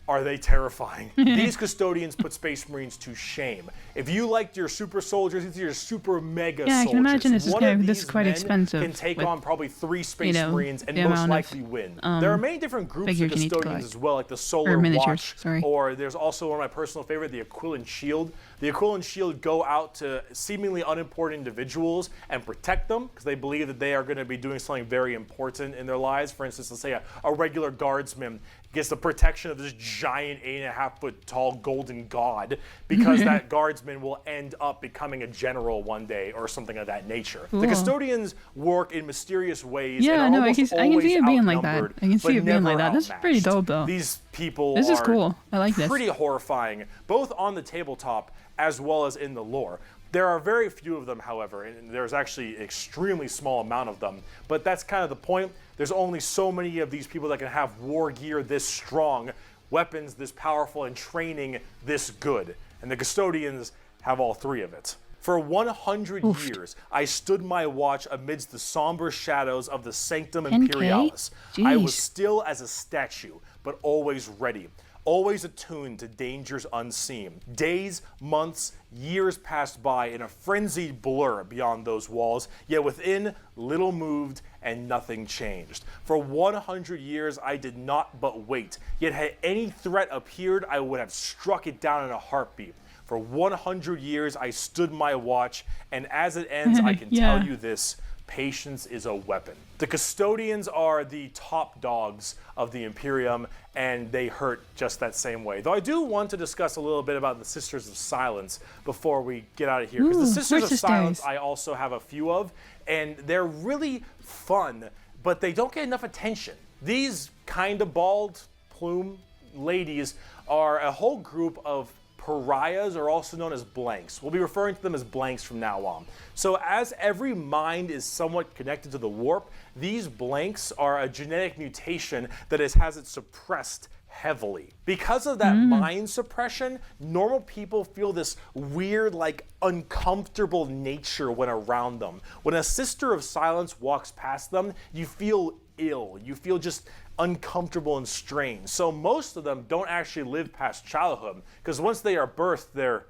are they terrifying. These custodians put Space Marines to shame. If you liked your super soldiers, these are your super mega soldiers. I can imagine this is, One of this is these quite men expensive. can take with, on probably 3 Space Marines and the most amount likely of, win. There are many different groups of figures you need to custodians collect. as well, like the Solar miniatures, Watch, sorry. or there's also one of my personal favorite, the Aquilan Shield. The Aquilan Shield go out to seemingly unimportant individuals and protect them because they believe that they are going to be doing something very important in their lives. For instance, let's say a regular guardsman gets the protection of this giant 8.5 foot tall golden god because that guardsman will end up becoming a general one day or something of that nature. Cool. The custodians work in mysterious ways. Yeah, and are no, I can almost see it being like that. outnumbered, I can see but it being like never that. This is pretty outmatched. dope, though. These people This is are cool. I like this. pretty horrifying, both on the tabletop as well as in the lore. There are very few of them, however, and there's actually an extremely small amount of them, but that's kind of the point. There's only so many of these people that can have war gear this strong, weapons this powerful, and training this good. And the custodians have all 3 of it. For 100 years, I stood my watch amidst the somber shadows of the Sanctum 10K? Imperialis. I was Jeez. still as a statue, but always ready. Always attuned to dangers unseen. Days, months, years passed by in a frenzied blur beyond those walls, yet within, little moved and nothing changed. For 100 years, I did not but wait, yet had any threat appeared, I would have struck it down in a heartbeat. For 100 years, I stood my watch, and as it ends, I can Yeah. tell you this: patience is a weapon. The custodians are the top dogs of the Imperium, and they hurt just that same way. Though I do want to discuss a little bit about the Sisters of Silence before we get out of here, because the Ooh, Sisters we're of Silence sisters. I also have a few of, and they're really fun, but they don't get enough attention. These kind of bald plume ladies are a whole group of pariahs, are also known as blanks. We'll be referring to them as blanks from now on. So as every mind is somewhat connected to the warp, these blanks are a genetic mutation that has it suppressed heavily. Because of that mind suppression, normal people feel this weird, like, uncomfortable nature when around them. When a Sister of Silence walks past them, you feel ill. You feel just uncomfortable and strange. So most of them don't actually live past childhood, because once they are birthed, they're,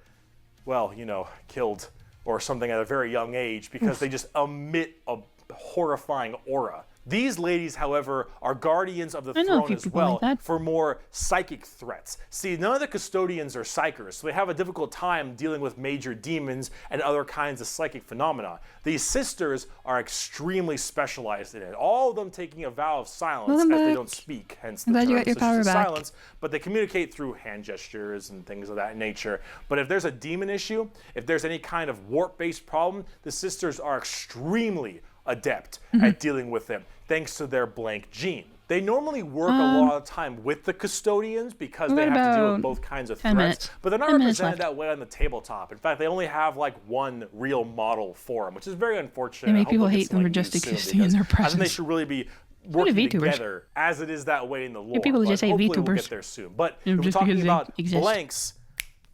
well, you know, killed or something at a very young age because they just emit a horrifying aura. These ladies, however, are guardians of the I know a throne few as people well like that. for more psychic threats. See, none of the custodians are psychers, so they have a difficult time dealing with major demons and other kinds of psychic phenomena. These sisters are extremely specialized in it, all of them taking a vow of silence Welcome as they back. don't speak, hence the I'm glad you term got your Sisters power of back. Silence, but they communicate through hand gestures and things of that nature. But if there's a demon issue, if there's any kind of warp-based problem, the sisters are extremely adept at dealing with them, thanks to their blank gene. They normally work a lot of time with the custodians because we've they got have to deal about with both kinds of 10 threats, minutes. but they're not 10 minutes represented left. that way on the tabletop. In fact, they only have like one real model for them, which is very unfortunate. They make I hope people it gets, hate them for like, just used soon existing in their because I think they presence. should really be do working Vtubers. together as it is that way in the lore. people who but just say hopefully we'll Vtubers. get there soon. But Yeah, if we're just talking because they about exist. blanks,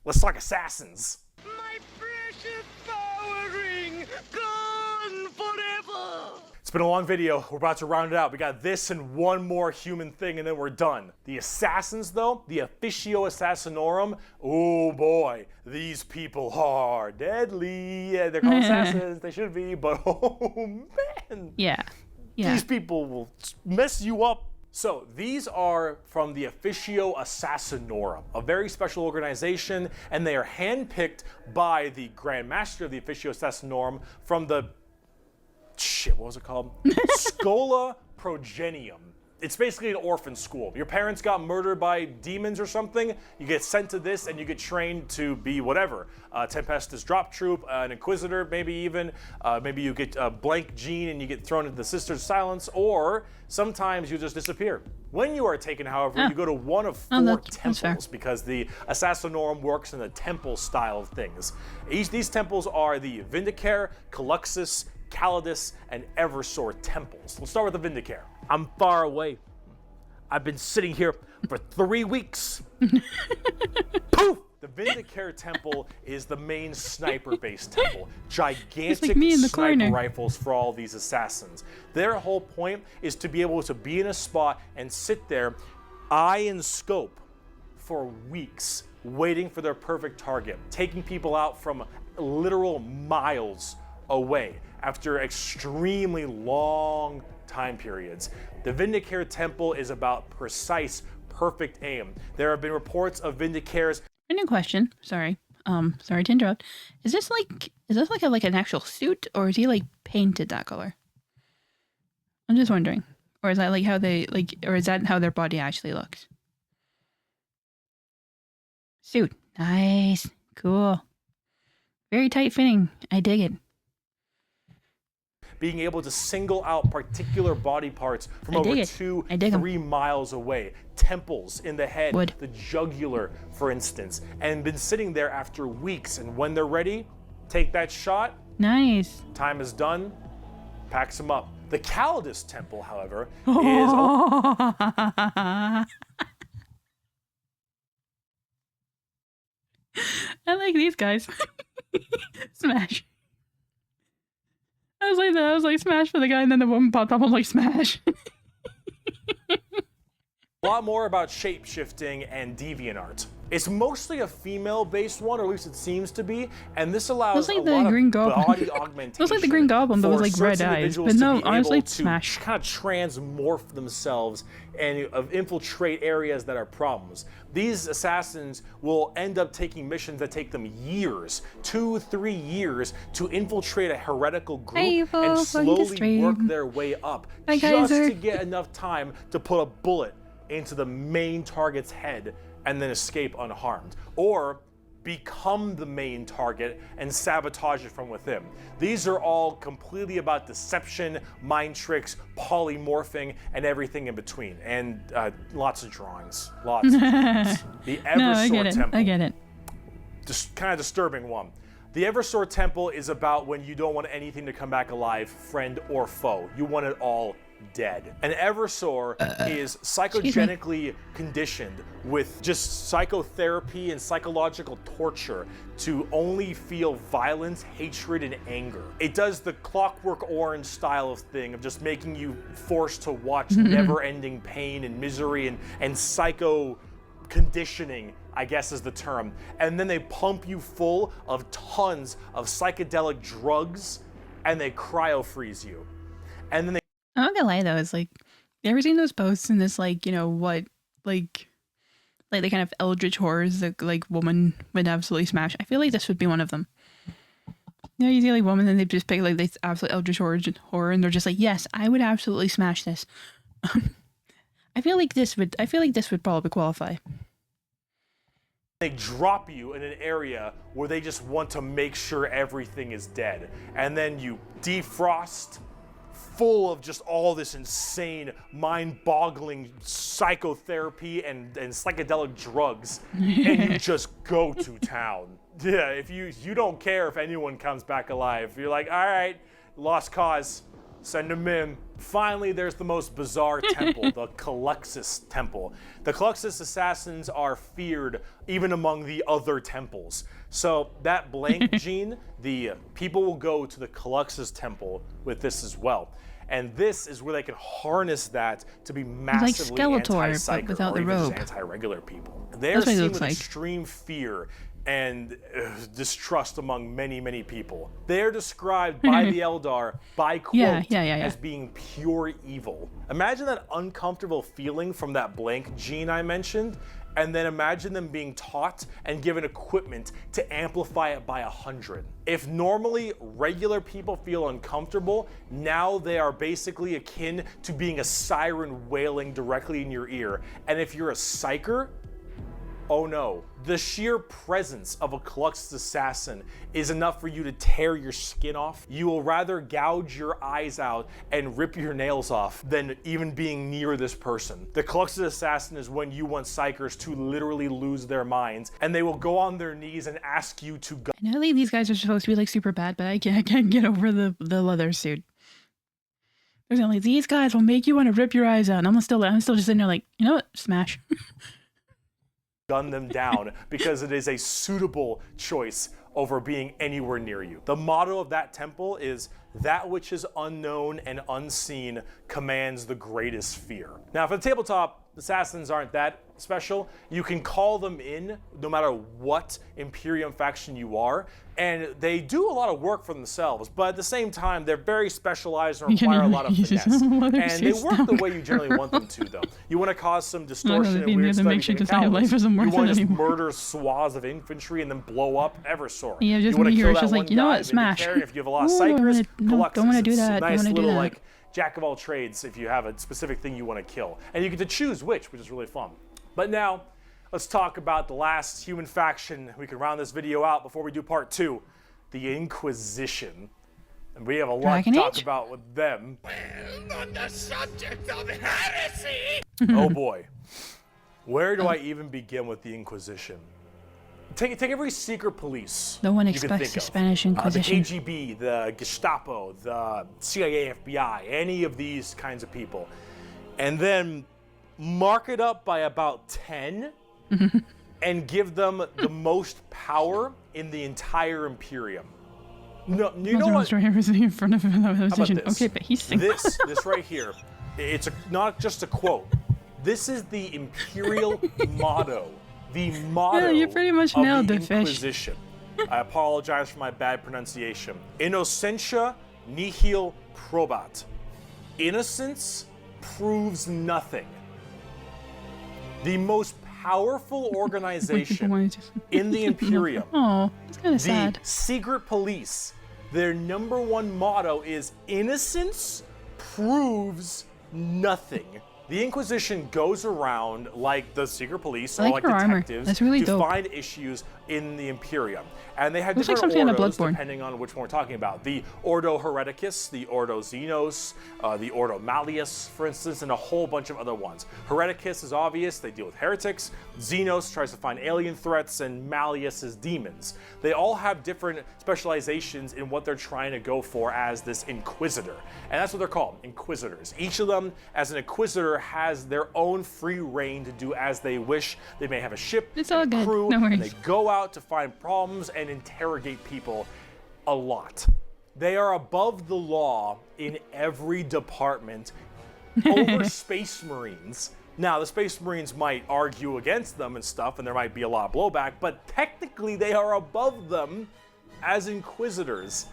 let's talk assassins. My precious power ring! It's been a long video. We're about to round it out. We got this and one more human thing, and then we're done. The assassins, though, the Officio Assassinorum, oh boy, these people are deadly. Yeah, they're called assassins. They should be, but oh man. Yeah. These people will mess you up. So these are from the Officio Assassinorum, a very special organization, and they are handpicked by the Grand Master of the Officio Assassinorum from the what was it called? Schola Progenium. It's basically an orphan school. Your parents got murdered by demons or something, you get sent to this and you get trained to be whatever. Tempestus Drop Troop, an Inquisitor maybe even. Maybe you get a blank gene and you get thrown into the Sisters of Silence, or sometimes you just disappear. When you are taken, however, you go to one of 4 temples because the Assassinorum works in the temple style of things. These temples are the Vindicare, Caluxus, Calidus, and Eversor temples. Let's start with the Vindicare. I'm far away. I've been sitting here for 3 weeks. Poof! The Vindicare temple is the main sniper-based temple. Gigantic sniper rifles for all these assassins. Their whole point is to be able to be in a spot and sit there, eye and scope, for weeks, waiting for their perfect target, taking people out from literal miles away after extremely long time periods. The Vindicare temple is about precise, perfect aim. There have been reports of Vindicares. A new question. Sorry. Sorry to interrupt. Is this like an actual suit, or is he like painted that color? I'm just wondering. Or is that like how they or is that how their body actually looks? Suit. Nice. Cool. Very tight fitting. I dig it. Being able to single out particular body parts from over 2-3 miles away. Temples in the head, the jugular, for instance, and been sitting there after weeks. And when they're ready, take that shot. Nice. Time is done. Packs them up. The Calidus temple, however, is. I like these guys. Smash. I was like that. I was like, smash for the guy, and then the woman popped up. I was like, smash. A lot more about shape-shifting and deviant art. It's mostly a female-based one, or at least it seems to be, and this allows a lot of body augmentation. It was like the Green Goblin, but with like red eyes. But no, honestly, smash. Kind of transmorph themselves and infiltrate areas that are problems. These assassins will end up taking missions that take them years, 2-3 years, to infiltrate a heretical group and slowly work their way up, just to get enough time to put a bullet into the main target's head and then escape unharmed, or become the main target and sabotage it from within. These are all completely about deception, mind tricks, polymorphing, and everything in between. And lots of drawings. Lots of drawings. The Eversor Temple. I get it. Just kind of disturbing one. The Eversor Temple is about when you don't want anything to come back alive, friend or foe. You want it all dead. An Eversor is psychogenically conditioned with just psychotherapy and psychological torture to only feel violence, hatred, and anger. It does the Clockwork Orange style of thing of just making you forced to watch never-ending pain and misery and psycho conditioning, I guess is the term. And then they pump you full of tons of psychedelic drugs and they cryo-freeze you. And then I'm not gonna lie though, it's like, you ever seen those posts in this like, you know, what, like the kind of eldritch horrors that like woman would absolutely smash? I feel like this would be one of them. You know, you see like women and they just pick like this absolute eldritch horror and they're just like, yes, I would absolutely smash this. I feel like this would probably qualify. They drop you in an area where they just want to make sure everything is dead. And then you defrost, full of just all this insane, mind-boggling psychotherapy and psychedelic drugs, and you just go to town. Yeah, if you don't care if anyone comes back alive. You're like, all right, lost cause, send them in. Finally, there's the most bizarre temple, the Caluxus Temple. The Caluxus assassins are feared even among the other temples. So that blank gene, the people will go to the Caluxus Temple with this as well. And this is where they can harness that to be massively Skeletor, but anti-psyker without or the even just robe. anti-regular people. They are That's what he seen looks with like. extreme fear and distrust among many, many people. They are described by the Eldar, by quote, as being pure evil. Imagine that uncomfortable feeling from that blank gene I mentioned, and then imagine them being taught and given equipment to amplify it by 100. If normally regular people feel uncomfortable, now they are basically akin to being a siren wailing directly in your ear. And if you're a psyker, oh no. The sheer presence of a Klux's assassin is enough for you to tear your skin off. You will rather gouge your eyes out and rip your nails off than even being near this person. The Klux's assassin is when you want psychers to literally lose their minds, and they will go on their knees and ask you to go. I know these guys are supposed to be like super bad, but I can't get over the leather suit. There's only these guys will make you want to rip your eyes out, and I'm still just sitting there like, you know what, smash. Gun them down because it is a suitable choice over being anywhere near you. The motto of that temple is, "That which is unknown and unseen commands the greatest fear." Now for the tabletop, assassins aren't that special. You can call them in no matter what Imperium faction you are, and they do a lot of work for themselves, but at the same time, they're very specialized and require a lot of finesse. And they work the way you generally want them to, though. You want to cause some distortion and weird stuff, you want to just murder swaths of infantry and then blow up Eversor. Yeah, just you want to me kill here, that just one like, you know guy, what, smash. and if you have a lot of psychers, don't want to do that. Nice Don't want to do little that. like jack of all trades if you have a specific thing you want to kill. And you get to choose which is really fun. But now, let's talk about the last human faction. We can round this video out before we do part 2, the Inquisition. And we have a lot to talk about with them. Well, on the subject of heresy! Oh boy. Where do I even begin with the Inquisition? Take every secret police. No one you can expects think the of. Spanish Inquisition. The KGB, the Gestapo, the CIA, FBI, any of these kinds of people. And then mark it up by about 10 and give them the most power in the entire Imperium. No, you know what? Everything in front of him. How about this? Okay, but he's this right here. It's not just a quote. This is the Imperial motto. The motto you pretty much of nailed the the fish. Inquisition. I apologize for my bad pronunciation. Innocentia nihil probat. Innocence proves nothing. The most powerful organization in the Imperium. Oh, it's kind of the sad. secret police, their #1 motto is innocence proves nothing. The Inquisition goes around like the secret police or like detectives That's really to dope. find issues in the Imperium. And they have Looks like different something in ordos Bloodborne. depending on which one we're talking about. The Ordo Hereticus, the Ordo Xenos, the Ordo Malleus, for instance, and a whole bunch of other ones. Hereticus is obvious, they deal with heretics. Xenos tries to find alien threats, and Malleus is demons. They all have different specializations in what they're trying to go for as this Inquisitor. And that's what they're called, Inquisitors. Each of them, as an Inquisitor, has their own free reign to do as they wish. They may have a ship, It's all and a good. crew, No and worries. they go out to find problems and interrogate people a lot. They are above the law in every department over Space Marines. Now, the Space Marines might argue against them and stuff, and there might be a lot of blowback, but technically they are above them as Inquisitors.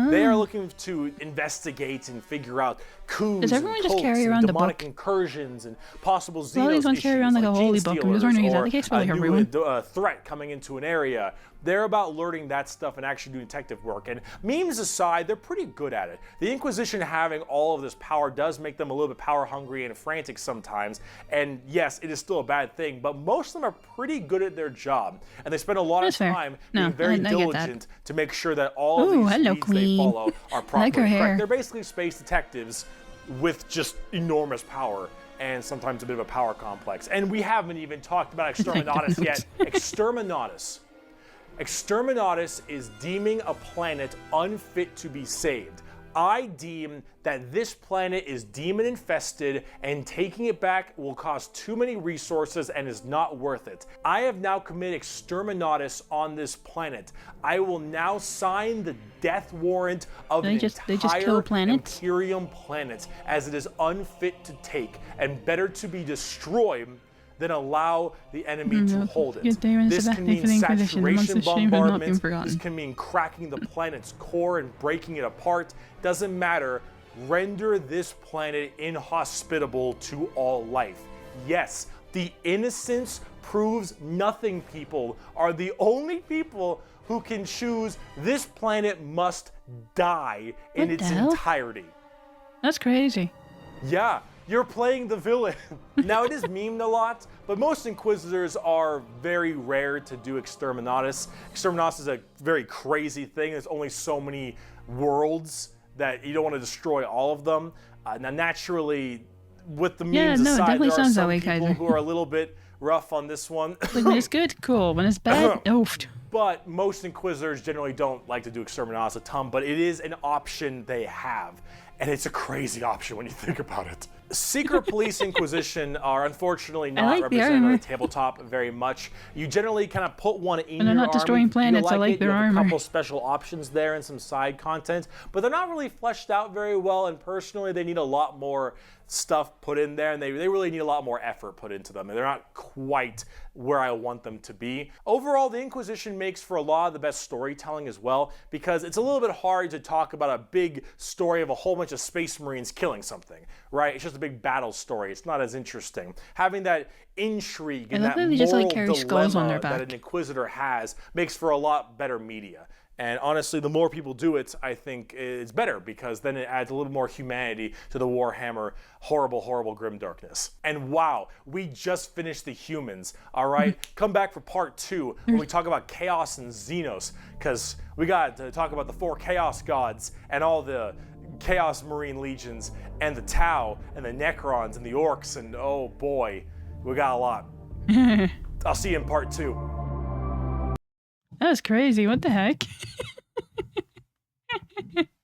They are looking to investigate and figure out coups Does everyone and just cults carry and around the demonic book? incursions and possible Xenos Well, these ones carry around like a holy book. I'm just wondering, is that the case for like everyone? Threat coming into an area. They're about learning that stuff and actually doing detective work. And memes aside, they're pretty good at it. The Inquisition having all of this power does make them a little bit power hungry and frantic sometimes. And yes, it is still a bad thing, but most of them are pretty good at their job. And they spend a lot of time being very diligent to make sure that all of these leads they follow are properly correct. They're basically space detectives with just enormous power and sometimes a bit of a power complex. And we haven't even talked about Exterminatus yet. Exterminatus. Exterminatus is deeming a planet unfit to be saved. I deem that this planet is demon infested and taking it back will cost too many resources and is not worth it. I have now committed exterminatus on this planet. I will now sign the death warrant of They the just kill entire planets? Imperium planet, as it is unfit to take and better to be destroyed than allow the enemy to hold it. Good day when This it's can back mean for the Inquisition, the months saturation of shame have not been bombardment. forgotten. This can mean cracking the planet's core and breaking it apart. Doesn't matter. Render this planet inhospitable to all life. Yes, the innocents proves nothing people are the only people who can choose this planet must die in What its the hell? entirety. That's crazy. Yeah, you're playing the villain. Now, it is memed a lot, but most Inquisitors are very rare to do Exterminatus. Exterminatus is a very crazy thing. There's only so many worlds that you don't want to destroy all of them. Now, naturally, with the memes no, it aside, definitely there are sounds that some way, people Kaiser. who are a little bit rough on this one. Like when it's good, cool. When it's bad, oofed. But most Inquisitors generally don't like to do Exterminatus a ton, but it is an option they have. And it's a crazy option when you think about it. Secret Police Inquisition are unfortunately not like the represented on armor. the tabletop very much. You generally kind of put one in And they're your not destroying army. If you planets, I like it, their you have armor. a couple special options there and some side content, but they're not really fleshed out very well, and personally they need a lot more stuff put in there, and they really need a lot more effort put into them, and they're not quite where I want them to be. Overall, the Inquisition makes for a lot of the best storytelling as well, because it's a little bit hard to talk about a big story of a whole bunch of Space Marines killing something, right? It's just a big battle story. It's not as interesting. Having that intrigue and love that that they just, like, moral carry skulls on their dilemma that back. an Inquisitor has makes for a lot better media. And honestly, the more people do it, I think it's better, because then it adds a little more humanity to the Warhammer horrible, horrible grimdarkness. And wow, we just finished the humans, all right? Come back for part 2 when we talk about Chaos and Xenos, because we got to talk about the 4 Chaos Gods and all the Chaos Marine Legions and the Tau and the Necrons and the Orcs, and oh boy, we got a lot. I'll see you in part 2. That was crazy. What the heck?